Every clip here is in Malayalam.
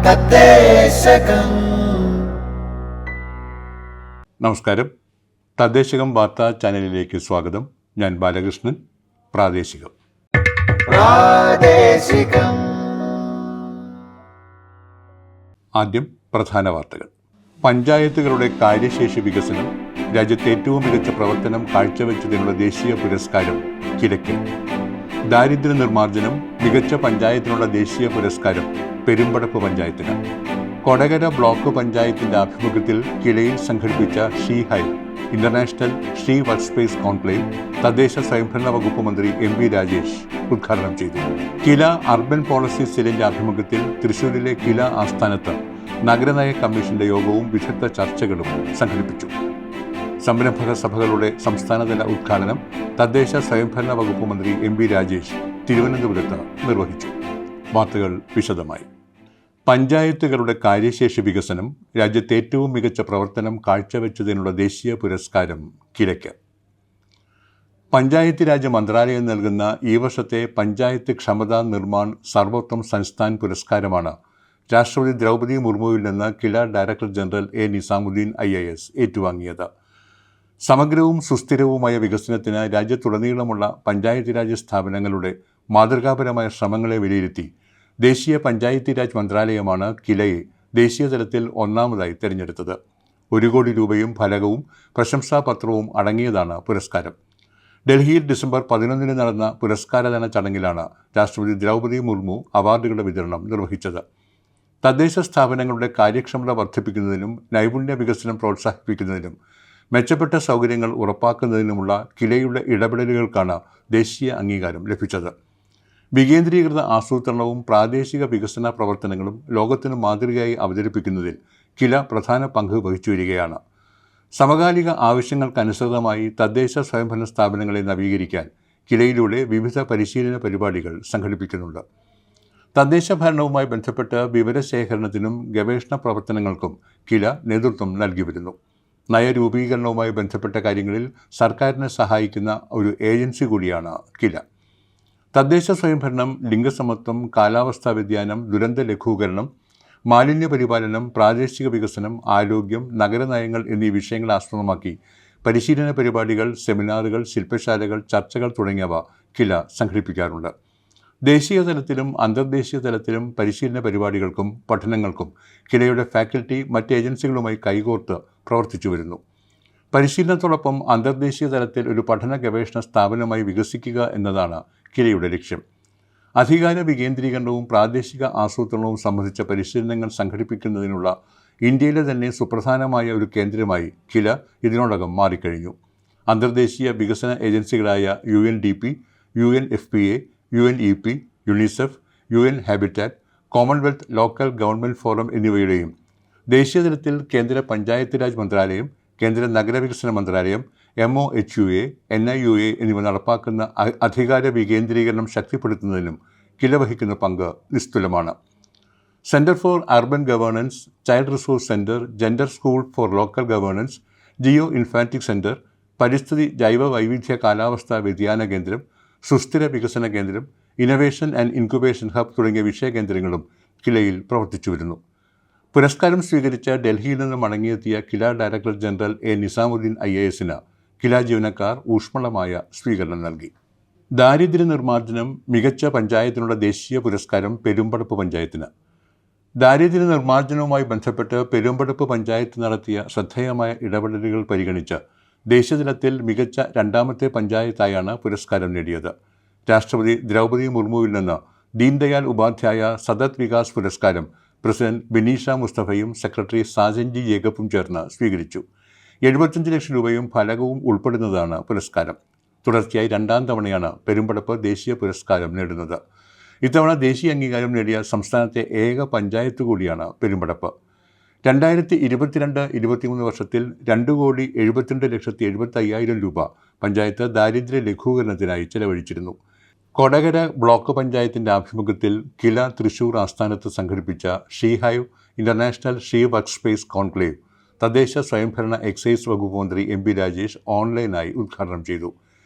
തദ്ദേശകം. നമസ്കാരം. തദ്ദേശകം വാർത്താ ചാനലിലേക്ക് സ്വാഗതം. ഞാൻ ബാലകൃഷ്ണൻ. പ്രാദേശികം. ആദ്യം പ്രധാന വാർത്തകൾ. പഞ്ചായത്തുകളുടെ കാര്യശേഷി വികസനം, രാജ്യത്തെ ഏറ്റവും മികച്ച പ്രവർത്തനം കാഴ്ചവെച്ചതിനുള്ള ദേശീയ പുരസ്കാരം കിലയ്ക്ക്. ദാരിദ്ര്യ നിർമ്മാർജ്ജനം, മികച്ച പഞ്ചായത്തിനുള്ള ദേശീയ പുരസ്കാരം പെരുമ്പടപ്പ് പഞ്ചായത്തിന്. കൊടകര ബ്ലോക്ക് പഞ്ചായത്തിന്റെ ആഭിമുഖ്യത്തിൽ കിലയിൽ സംഘടിപ്പിച്ച she high international she work space conclave തദ്ദേശ സ്വയംഭരണ വകുപ്പ് മന്ത്രി എം.വി. രാജേഷ് ഉദ്ഘാടനം ചെയ്തു. കില അർബൻ പോളിസി സെല്ലിന്റെ ആഭിമുഖ്യത്തിൽ തൃശൂരിലെ കില ആസ്ഥാനത്ത് നഗരനയ കമ്മീഷന്റെ യോഗവും വിദഗ്ധ ചർച്ചകളും സംഘടിപ്പിച്ചു. സംരംഭക സഭകളുടെ സംസ്ഥാനതല ഉദ്ഘാടനം തദ്ദേശ സ്വയംഭരണ വകുപ്പ് മന്ത്രി എം.വി. രാജേഷ് തിരുവനന്തപുരത്ത് നിർവഹിച്ചു. വാർത്തകൾ വിശദമായി. പഞ്ചായത്തുകളുടെ കാര്യശേഷി വികസനം, രാജ്യത്തെ ഏറ്റവും മികച്ച പ്രവർത്തനം കാഴ്ചവെച്ചതിനുള്ള ദേശീയ പുരസ്കാരം കിലയ്ക്ക്. പഞ്ചായത്ത് രാജ് മന്ത്രാലയം നൽകുന്ന ഈ വർഷത്തെ പഞ്ചായത്ത് ക്ഷമതാ നിർമ്മാൺ സർവോത്തം സംസ്ഥാൻ പുരസ്കാരമാണ് രാഷ്ട്രപതി ദ്രൗപദി മുർമുവിൽ നിന്ന് KILA director general A Nizamuddin IAS ഏറ്റുവാങ്ങിയത്. സമഗ്രവും സുസ്ഥിരവുമായ വികസനത്തിന് രാജ്യത്തുടനീളമുള്ള പഞ്ചായത്ത് രാജ് സ്ഥാപനങ്ങളുടെ മാതൃകാപരമായ ശ്രമങ്ങളെ വിലയിരുത്തി ദേശീയ പഞ്ചായത്ത് രാജ് മന്ത്രാലയമാണ് കിലയെ ദേശീയ തലത്തിൽ ഒന്നാമതായി തിരഞ്ഞെടുത്തത്. 1 കോടി രൂപയും ഫലകവും പ്രശംസാപത്രവും അടങ്ങിയതാണ് പുരസ്കാരം. ഡൽഹിയിൽ ഡിസംബർ 11 നടന്ന പുരസ്കാരദാന ചടങ്ങിലാണ് രാഷ്ട്രപതി ദ്രൗപദി മുർമു അവാർഡുകളുടെ വിതരണം നിർവഹിച്ചത്. തദ്ദേശ സ്ഥാപനങ്ങളുടെ കാര്യക്ഷമത വർദ്ധിപ്പിക്കുന്നതിനും നൈപുണ്യ വികസനം പ്രോത്സാഹിപ്പിക്കുന്നതിനും മെച്ചപ്പെട്ട സൗകര്യങ്ങൾ ഉറപ്പാക്കുന്നതിനുമുള്ള കിലയുടെ ഇടപെടലുകൾക്കാണ് ദേശീയ അംഗീകാരം ലഭിച്ചത്. വികേന്ദ്രീകൃത ആസൂത്രണവും പ്രാദേശിക വികസന പ്രവർത്തനങ്ങളും ലോകത്തിന് മാതൃകയായി അവതരിപ്പിക്കുന്നതിൽ കില പ്രധാന പങ്ക് വഹിച്ചു വരികയാണ്. സമകാലിക ആവശ്യങ്ങൾക്കനുസൃതമായി തദ്ദേശ സ്വയംഭരണ സ്ഥാപനങ്ങളെ നവീകരിക്കാൻ കിലയിലൂടെ വിവിധ പരിശീലന പരിപാടികൾ സംഘടിപ്പിക്കുന്നുണ്ട്. തദ്ദേശ ഭരണവുമായി ബന്ധപ്പെട്ട് വിവരശേഖരണത്തിനും ഗവേഷണ പ്രവർത്തനങ്ങൾക്കും കില നേതൃത്വം നൽകി വരുന്നു. നയരൂപീകരണവുമായി ബന്ധപ്പെട്ട കാര്യങ്ങളിൽ സർക്കാരിനെ സഹായിക്കുന്ന ഒരു ഏജൻസി കൂടിയാണ് കില. തദ്ദേശ സ്വയംഭരണം, ലിംഗസമത്വം, കാലാവസ്ഥാ വ്യതിയാനം, ദുരന്ത ലഘൂകരണം, മാലിന്യ പരിപാലനം, പ്രാദേശിക വികസനം, ആരോഗ്യം, നഗരനയങ്ങൾ എന്നീ വിഷയങ്ങളെ ആസ്പദമാക്കി പരിശീലന പരിപാടികൾ, സെമിനാറുകൾ, ശില്പശാലകൾ, ചർച്ചകൾ തുടങ്ങിയവ കില സംഘടിപ്പിക്കാറുണ്ട്. ദേശീയ തലത്തിലും അന്തർദേശീയ തലത്തിലും പരിശീലന പരിപാടികൾക്കും പഠനങ്ങൾക്കും കിലയുടെ ഫാക്കൽറ്റി മറ്റ് ഏജൻസികളുമായി കൈകോർത്ത് പ്രവർത്തിച്ചു വരുന്നു. പരിശീലനത്തോടൊപ്പം അന്തർദേശീയ തലത്തിൽ ഒരു പഠന ഗവേഷണ സ്ഥാപനമായി വികസിക്കുക എന്നതാണ് കിലയുടെ ലക്ഷ്യം. അധികാര വികേന്ദ്രീകരണവും പ്രാദേശിക ആസൂത്രണവും സംബന്ധിച്ച പരിശീലനങ്ങൾ സംഘടിപ്പിക്കുന്നതിനുള്ള ഇന്ത്യയിലെ തന്നെ സുപ്രധാനമായ ഒരു കേന്ദ്രമായി കില ഇതിനോടകം മാറിക്കഴിഞ്ഞു. അന്തർദേശീയ വികസന ഏജൻസികളായ UNDP, UNFPA, UNEP, UNICEF, UN habitat, commonwealth local government forum എന്നിവയുടെയും ദേശീയതലത്തിൽ കേന്ദ്ര പഞ്ചായത്ത് രാജ് മന്ത്രാലയം, കേന്ദ്ര നഗരവികസന മന്ത്രാലയം, MOHUA, NIUA എന്നിവ നടപ്പാക്കുന്ന അധികാര വികേന്ദ്രീകരണം ശക്തിപ്പെടുത്തുന്നതിനും കില വഹിക്കുന്ന പങ്ക് നിസ്തുലമാണ്. Centre for urban governance, child resource centre, gender school for local governance, geo informatics centre, പരിസ്ഥിതി ജൈവ വൈവിധ്യ കാലാവസ്ഥാ വ്യതിയാന കേന്ദ്രം, സുസ്ഥിര വികസന കേന്ദ്രം, ഇന്നൊവേഷൻ ആൻഡ് ഇൻക്യുബേഷൻ ഹബ് തുടങ്ങിയ വിഷയകേന്ദ്രങ്ങളും കിലയിൽ പ്രവർത്തിച്ചു വരുന്നു. പുരസ്കാരം സ്വീകരിച്ച ഡൽഹിയിൽ നിന്ന് മടങ്ങിയെത്തിയ കില ഡയറക്ടർ ജനറൽ എ നിസാമുദ്ദീൻ IASന് കില ജീവനക്കാർ ഊഷ്മളമായ സ്വീകരണം നൽകി. ദാരിദ്ര്യ നിർമ്മാർജ്ജനം, മികച്ച പഞ്ചായത്തിനുള്ള ദേശീയ പുരസ്കാരം പെരുമ്പടപ്പ് പഞ്ചായത്തിന്. ദാരിദ്ര്യ നിർമ്മാർജ്ജനവുമായി ബന്ധപ്പെട്ട് പെരുമ്പടപ്പ് പഞ്ചായത്ത് നടത്തിയ ശ്രദ്ധേയമായ ഇടപെടലുകൾ പരിഗണിച്ച് ദേശീയതലത്തിൽ മികച്ച 2ാമത്തെ പഞ്ചായത്തായാണ് പുരസ്കാരം നേടിയത്. രാഷ്ട്രപതി ദ്രൗപദി മുർമുവിൽ നിന്ന് ദീൻദയാൽ ഉപാധ്യായ സതത് വികാസ് പുരസ്കാരം പ്രസിഡന്റ് ബിനീഷ മുസ്തഫയും സെക്രട്ടറി സാജൻജി ജേക്കബും ചേർന്ന് സ്വീകരിച്ചു. 75 ലക്ഷം രൂപയും ഫലകവും ഉൾപ്പെടുന്നതാണ് പുരസ്കാരം. തുടർച്ചയായി 2ാം തവണയാണ് പെരുമ്പടപ്പ് ദേശീയ പുരസ്കാരം നേടുന്നത്. ഇത്തവണ ദേശീയ അംഗീകാരം നേടിയ സംസ്ഥാനത്തെ ഏക പഞ്ചായത്ത് കൂടിയാണ് പെരുമ്പടപ്പ്. 2022-23 വർഷത്തിൽ 2,72,75,000 രൂപ പഞ്ചായത്ത് ദാരിദ്ര്യ ലഘൂകരണത്തിനായി ചെലവഴിച്ചിരുന്നു. കൊടകര ബ്ലോക്ക് പഞ്ചായത്തിൻ്റെ ആഭിമുഖ്യത്തിൽ കില തൃശൂർ ആസ്ഥാനത്ത് സംഘടിപ്പിച്ച she hive international she work space conclave തദ്ദേശ സ്വയംഭരണ എക്സൈസ് വകുപ്പ് മന്ത്രി എം.പി. രാജേഷ് ഓൺലൈനായി ഉദ്ഘാടനം ചെയ്തു.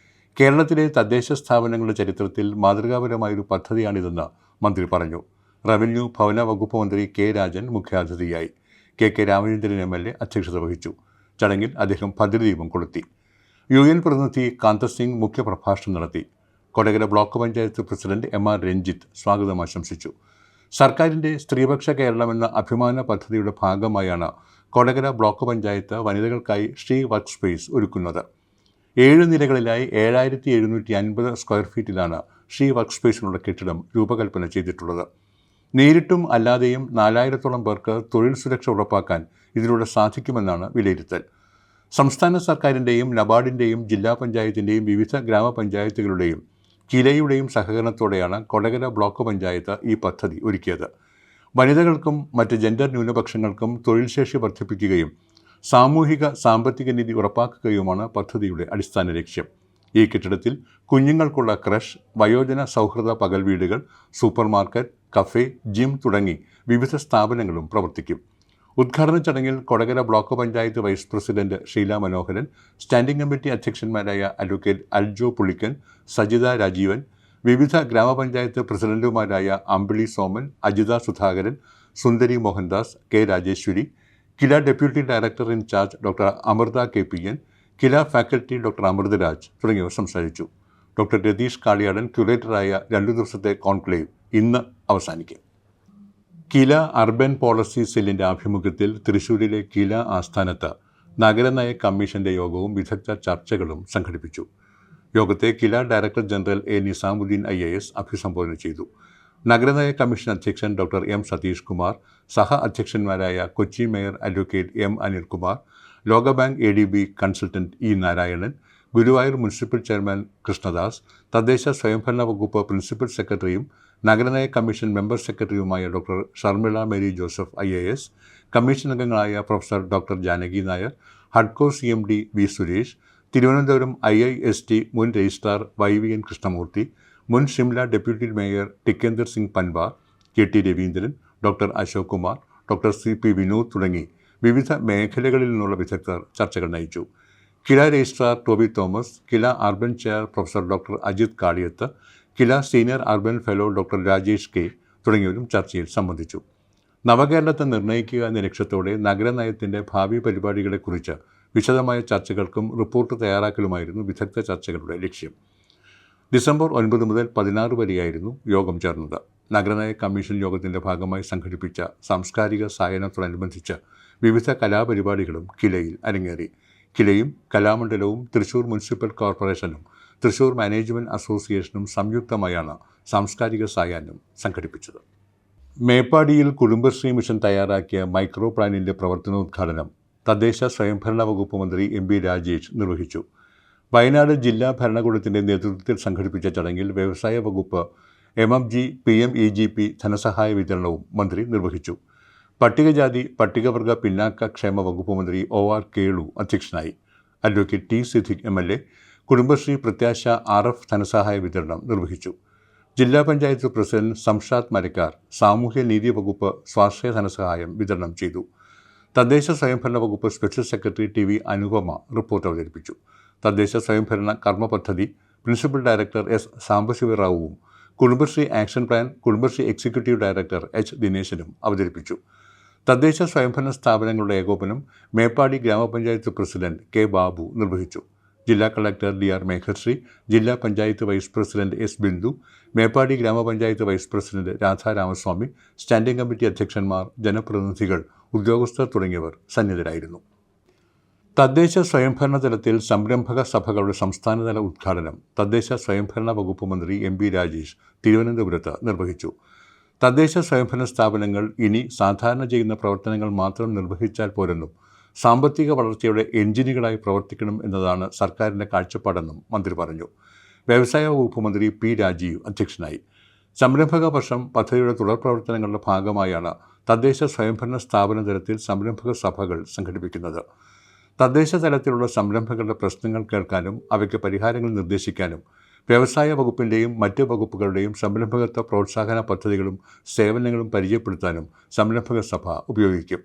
കേരളത്തിലെ തദ്ദേശ സ്ഥാപനങ്ങളുടെ ചരിത്രത്തിൽ മാതൃകാപരമായൊരു പദ്ധതിയാണിതെന്ന് മന്ത്രി പറഞ്ഞു. റവന്യൂ ഭവന വകുപ്പ് മന്ത്രി കെ രാജൻ മുഖ്യാതിഥിയായി. കെ രാമചന്ദ്രൻ MLA അധ്യക്ഷത വഹിച്ചു. ചടങ്ങിൽ അദ്ദേഹം ഭദ്രദീപം കൊളുത്തി. UN പ്രതിനിധി കാന്തസിംഗ് മുഖ്യപ്രഭാഷണം നടത്തി. Kodakara block panchayat president MR Ranjith സ്വാഗതം ആശംസിച്ചു. സർക്കാരിൻ്റെ സ്ത്രീപക്ഷ കേരളം എന്ന അഭിമാന പദ്ധതിയുടെ ഭാഗമായാണ് കൊടകര ബ്ലോക്ക് പഞ്ചായത്ത് വനിതകൾക്കായി ശ്രീ വർക്ക് സ്പേസ് ഒരുക്കുന്നത്. 7 നിലകളിലായി 7750 സ്ക്വയർ ഫീറ്റിലാണ് ശ്രീ വർക്ക് സ്പേസിനുള്ള കെട്ടിടം രൂപകൽപ്പന ചെയ്തിട്ടുള്ളത്. നേരിട്ടും അല്ലാതെയും 4000-ഓളം പേർക്ക് തൊഴിൽ സുരക്ഷ ഉറപ്പാക്കാൻ ഇതിലൂടെ സാധിക്കുമെന്നാണ് വിലയിരുത്തൽ. സംസ്ഥാന സർക്കാരിൻ്റെയും നബാർഡിൻ്റെയും ജില്ലാ പഞ്ചായത്തിൻ്റെയും വിവിധ ഗ്രാമപഞ്ചായത്തുകളുടെയും കിലയുടെയും സഹകരണത്തോടെയാണ് കൊടകര ബ്ലോക്ക് പഞ്ചായത്ത് ഈ പദ്ധതി ഒരുക്കിയത്. വനിതകൾക്കും മറ്റ് ജെൻഡർ ന്യൂനപക്ഷങ്ങൾക്കും തൊഴിൽ ശേഷി വർദ്ധിപ്പിക്കുകയും സാമൂഹിക സാമ്പത്തിക നീതി ഉറപ്പാക്കുകയുമാണ് പദ്ധതിയുടെ അടിസ്ഥാന ലക്ഷ്യം. ഈ കെട്ടിടത്തിൽ കുഞ്ഞുങ്ങൾക്കുള്ള ക്രഷ്, വയോജന സൗഹൃദ പകൽ വീടുകൾ, സൂപ്പർ മാർക്കറ്റ്, കഫേ, ജിം തുടങ്ങി വിവിധ സ്ഥാപനങ്ങളും പ്രവർത്തിക്കും. ഉദ്ഘാടന ചടങ്ങിൽ Kodakara block panchayat vice president Sheela Manoharan, standing committee അധ്യക്ഷന്മാരായ അഡ്വക്കേറ്റ് അൽജോ പുളിക്കൻ, സജിത രാജീവൻ, വിവിധ ഗ്രാമപഞ്ചായത്ത് പ്രസിഡന്റുമാരായ Ambili Soman, Ajitha Sudhakaran, Sundari Mohandas, K Rajeswari, KILA deputy director in charge doctor Amritha KPN, KILA faculty doctor Amritharaj തുടങ്ങിയവർ സംസാരിച്ചു. ഡോക്ടർ രതീഷ് കാളിയാടൻ ക്യൂറേറ്ററായ 2 ദിവസത്തെ കോൺക്ലേവ് ഇന്ന് അവസാനിക്കും. കില അർബൻ പോളിസി സെല്ലിൻ്റെ ആഭിമുഖ്യത്തിൽ തൃശ്ശൂരിലെ കില ആസ്ഥാനത്ത് നഗരനയ കമ്മീഷൻ്റെ യോഗവും വിദഗ്ധ ചർച്ചകളും സംഘടിപ്പിച്ചു. യോഗത്തെ KILA director general A Nizamuddin IAS അഭിസംബോധന ചെയ്തു. നഗരനയ കമ്മീഷൻ അധ്യക്ഷൻ ഡോക്ടർ M സതീഷ് കുമാർ, സഹ അധ്യക്ഷന്മാരായ Kochi mayor advocate M Anilkumar, ലോകബാങ്ക് ADB consultant E Narayanan, Guruvayur municipal chairman Krishnadas, തദ്ദേശ സ്വയംഭരണ വകുപ്പ് പ്രിൻസിപ്പൽ സെക്രട്ടറിയും നഗരനയ കമ്മീഷൻ മെമ്പർ സെക്രട്ടറിയുമായ doctor Sharmila Mary Joseph IAS, commission അംഗങ്ങളായ പ്രൊഫസർ ഡോക്ടർ ജാനകി നായർ, ഹഡ്കോ CMD V Suresh, Thiruvananthapuram IIST മുൻ രജിസ്ട്രാർ YVN കൃഷ്ണമൂർത്തി, മുൻ Shimla deputy mayor ടിക്കേന്ദർ Singh Panwar, KT Raveendran, doctor Ashok Kumar, doctor CP Vinod തുടങ്ങി വിവിധ മേഖലകളിൽ നിന്നുള്ള വിദഗ്ധർ ചർച്ചകൾ നയിച്ചു. KILA registrar Toby Thomas, KILA urban chair professor doctor Ajith Kaliyath, KILA senior urban fellow doctor Rajesh K തുടങ്ങിയവരും ചർച്ചയിൽ സംബന്ധിച്ചു. നവകേരളത്തെ നിർണ്ണയിക്കുക എന്ന ലക്ഷ്യത്തോടെ നഗരനയത്തിൻ്റെ ഭാവി പരിപാടികളെക്കുറിച്ച് വിശദമായ ചർച്ചകൾക്കും റിപ്പോർട്ട് തയ്യാറാക്കലുമായിരുന്നു വിദഗ്ധ ചർച്ചകളുടെ ലക്ഷ്യം. ഡിസംബർ 9 മുതൽ 16 വരെയായിരുന്നു യോഗം ചേർന്നത്. നഗരനയ കമ്മീഷൻ യോഗത്തിൻ്റെ ഭാഗമായി സംഘടിപ്പിച്ച സാംസ്കാരിക സായാഹ്നത്തോടനുബന്ധിച്ച് വിവിധ കലാപരിപാടികളും കിലയിൽ അരങ്ങേറി. കിലയും കലാമണ്ഡലവും തൃശ്ശൂർ മുനിസിപ്പൽ കോർപ്പറേഷനും തൃശ്ശൂർ മാനേജ്മെൻറ്റ് അസോസിയേഷനും സംയുക്തമായാണ് സാംസ്കാരിക സായാഹ്നം സംഘടിപ്പിച്ചത്. മേപ്പാടിയിൽ കുടുംബശ്രീ മിഷൻ തയ്യാറാക്കിയ മൈക്രോ പ്ലാനിൻ്റെ പ്രവർത്തനോദ്ഘാടനം തദ്ദേശ സ്വയംഭരണ വകുപ്പ് മന്ത്രി MB രാജേഷ് നിർവഹിച്ചു. വയനാട് ജില്ലാ ഭരണകൂടത്തിൻ്റെ നേതൃത്വത്തിൽ സംഘടിപ്പിച്ച ചടങ്ങിൽ വ്യവസായ വകുപ്പ് MMG PMEGP ധനസഹായ വിതരണവും മന്ത്രി നിർവഹിച്ചു. പട്ടികജാതി പട്ടികവർഗ പിന്നാക്ക ക്ഷേമ വകുപ്പ് മന്ത്രി OR കേളു അധ്യക്ഷനായി. Advocate T Siddique MLA Kudumbashree പ്രത്യാശ RF ധനസഹായ വിതരണം നിർവഹിച്ചു. ജില്ലാ പഞ്ചായത്ത് പ്രസിഡന്റ് സംഷാദ് മരക്കാർ സാമൂഹ്യ നീതി വകുപ്പ് സ്വാശ്രയ ധനസഹായം വിതരണം ചെയ്തു. തദ്ദേശ സ്വയംഭരണ വകുപ്പ് special secretary TV Anupama report അവതരിപ്പിച്ചു. തദ്ദേശ സ്വയംഭരണ കർമ്മ പദ്ധതി പ്രിൻസിപ്പൽ ഡയറക്ടർ S സാംബശിവറാവുവും Kudumbashree action plan Kudumbashree executive director H ദിനേശനും അവതരിപ്പിച്ചു. തദ്ദേശ സ്വയംഭരണ സ്ഥാപനങ്ങളുടെ ഏകോപനം മേപ്പാടി ഗ്രാമപഞ്ചായത്ത് പ്രസിഡന്റ് K ബാബു നിർവഹിച്ചു. ജില്ലാ കളക്ടർ DR മേഘശ്രീ, ജില്ലാ panchayat vice president S Bindu, Meppadi ഗ്രാമപഞ്ചായത്ത് vice president Radha Ramaswamy, standing committee അധ്യക്ഷന്മാർ, ജനപ്രതിനിധികൾ, ഉദ്യോഗസ്ഥർ തുടങ്ങിയവർ സന്നിധരായിരുന്നു. തദ്ദേശ സ്വയംഭരണ തലത്തിൽ സംരംഭക സഭകളുടെ സംസ്ഥാനതല ഉദ്ഘാടനം തദ്ദേശ സ്വയംഭരണ വകുപ്പ് മന്ത്രി MB രാജേഷ് തിരുവനന്തപുരത്ത് നിർവഹിച്ചു. തദ്ദേശ സ്വയംഭരണ സ്ഥാപനങ്ങൾ ഇനി സാധാരണ ചെയ്യുന്ന പ്രവർത്തനങ്ങൾ മാത്രം നിർവഹിച്ചാൽ പോരെന്നും സാമ്പത്തിക വളർച്ചയുടെ എഞ്ചിനുകളായി പ്രവർത്തിക്കണം എന്നതാണ് സർക്കാരിൻ്റെ കാഴ്ചപ്പാടെന്നും മന്ത്രി പറഞ്ഞു. വ്യവസായ വകുപ്പ് മന്ത്രി P രാജീവ് അധ്യക്ഷനായി. സംരംഭക വർഷം പദ്ധതിയുടെ തുടർ പ്രവർത്തനങ്ങളുടെ ഭാഗമായാണ് തദ്ദേശ സ്വയംഭരണ സ്ഥാപന തലത്തിൽ സംരംഭക സഭകൾ സംഘടിപ്പിക്കുന്നത്. തദ്ദേശ തലത്തിലുള്ള സംരംഭകരുടെ പ്രശ്നങ്ങൾ കേൾക്കാനും അവയ്ക്ക് പരിഹാരങ്ങൾ നിർദ്ദേശിക്കാനും വ്യവസായ വകുപ്പിൻ്റെയും മറ്റ് വകുപ്പുകളുടെയും സംരംഭകത്വ പ്രോത്സാഹന പദ്ധതികളും സേവനങ്ങളും പരിചയപ്പെടുത്താനും സംരംഭക സഭ ഉപയോഗിക്കും.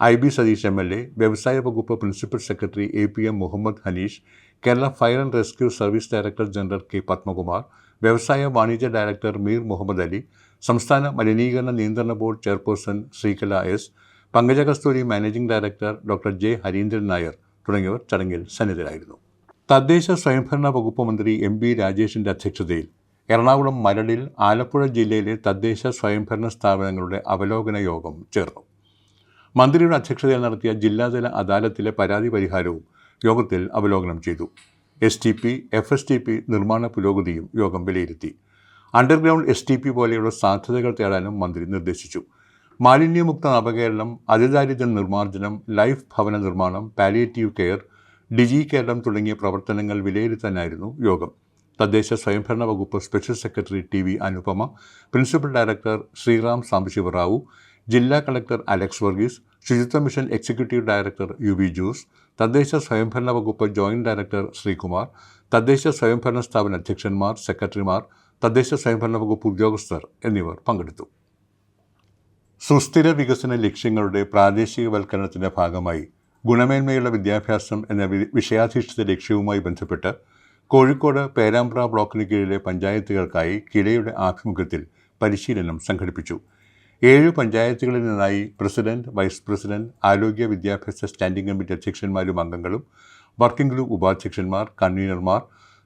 IB സതീഷ് MLA, വ്യവസായ വകുപ്പ് principal secretary APM Muhammad Haneesh, Kerala fire and rescue service director general K Padmakumar, വ്യവസായ വാണിജ്യ ഡയറക്ടർ മീർ മുഹമ്മദ് അലി, സംസ്ഥാന മലിനീകരണ നിയന്ത്രണ board chairperson Sreekala S, Pankaja Kasthuri managing director doctor J Harindran Nair തുടങ്ങിയവർ ചടങ്ങിൽ സന്നിധരായിരുന്നു. തദ്ദേശ സ്വയംഭരണ വകുപ്പ് മന്ത്രി MP രാജേഷിൻ്റെ അധ്യക്ഷതയിൽ എറണാകുളം മരടിൽ ആലപ്പുഴ ജില്ലയിലെ തദ്ദേശ സ്വയംഭരണ സ്ഥാപനങ്ങളുടെ അവലോകന യോഗം ചേർന്നു. മന്ത്രിയുടെ അധ്യക്ഷതയിൽ നടത്തിയ ജില്ലാതല അദാലത്തിലെ പരാതി പരിഹാരവും യോഗത്തിൽ അവലോകനം ചെയ്തു. STP, FSTP നിർമ്മാണ പുരോഗതിയും യോഗം വിലയിരുത്തി. അണ്ടർഗ്രൗണ്ട് STP പോലെയുള്ള സാധ്യതകൾ തേടാനും മന്ത്രി നിർദ്ദേശിച്ചു. മാലിന്യമുക്ത നവകേരളം, അതിദാരിദ്ര്യ നിർമ്മാർജ്ജനം, ലൈഫ് ഭവന നിർമ്മാണം, പാലിയേറ്റീവ് കെയർ, ഡിജി കേരളം തുടങ്ങിയ പ്രവർത്തനങ്ങൾ വിലയിരുത്താനായിരുന്നു യോഗം. തദ്ദേശ സ്വയംഭരണ വകുപ്പ് special secretary TV Anupama, principal director Sriram Sambasivarao, ജില്ലാ കളക്ടർ അലക്സ് വർഗീസ്, ശുചിത്വ mission executive director UV Jose, തദ്ദേശ സ്വയംഭരണ വകുപ്പ് ജോയിന്റ് ഡയറക്ടർ ശ്രീകുമാർ, തദ്ദേശ സ്വയംഭരണ സ്ഥാപന അധ്യക്ഷന്മാർ, സെക്രട്ടറിമാർ, തദ്ദേശ സ്വയംഭരണ വകുപ്പ് ഉദ്യോഗസ്ഥർ എന്നിവർ പങ്കെടുത്തു. സുസ്ഥിര വികസന ലക്ഷ്യങ്ങളുടെ പ്രാദേശികവൽക്കരണത്തിൻ്റെ ഭാഗമായി ഗുണമേന്മയുള്ള വിദ്യാഭ്യാസം എന്ന വിഷയാധിഷ്ഠിത ലക്ഷ്യവുമായി ബന്ധപ്പെട്ട് കോഴിക്കോട് പേരാമ്പ്ര ബ്ലോക്കിന് കീഴിലെ പഞ്ചായത്തുകൾക്കായി കിലയുടെ ആഭിമുഖ്യത്തിൽ പരിശീലനം സംഘടിപ്പിച്ചു. 7 പഞ്ചായത്തുകളിൽ നിന്നായി പ്രസിഡന്റ്, വൈസ് പ്രസിഡന്റ്, ആരോഗ്യ വിദ്യാഭ്യാസ സ്റ്റാൻഡിംഗ് കമ്മിറ്റി അധ്യക്ഷന്മാരും അംഗങ്ങളും, വർക്കിംഗ് ഗ്രൂപ്പ് ഉപാധ്യക്ഷന്മാർ, കൺവീനർമാർ,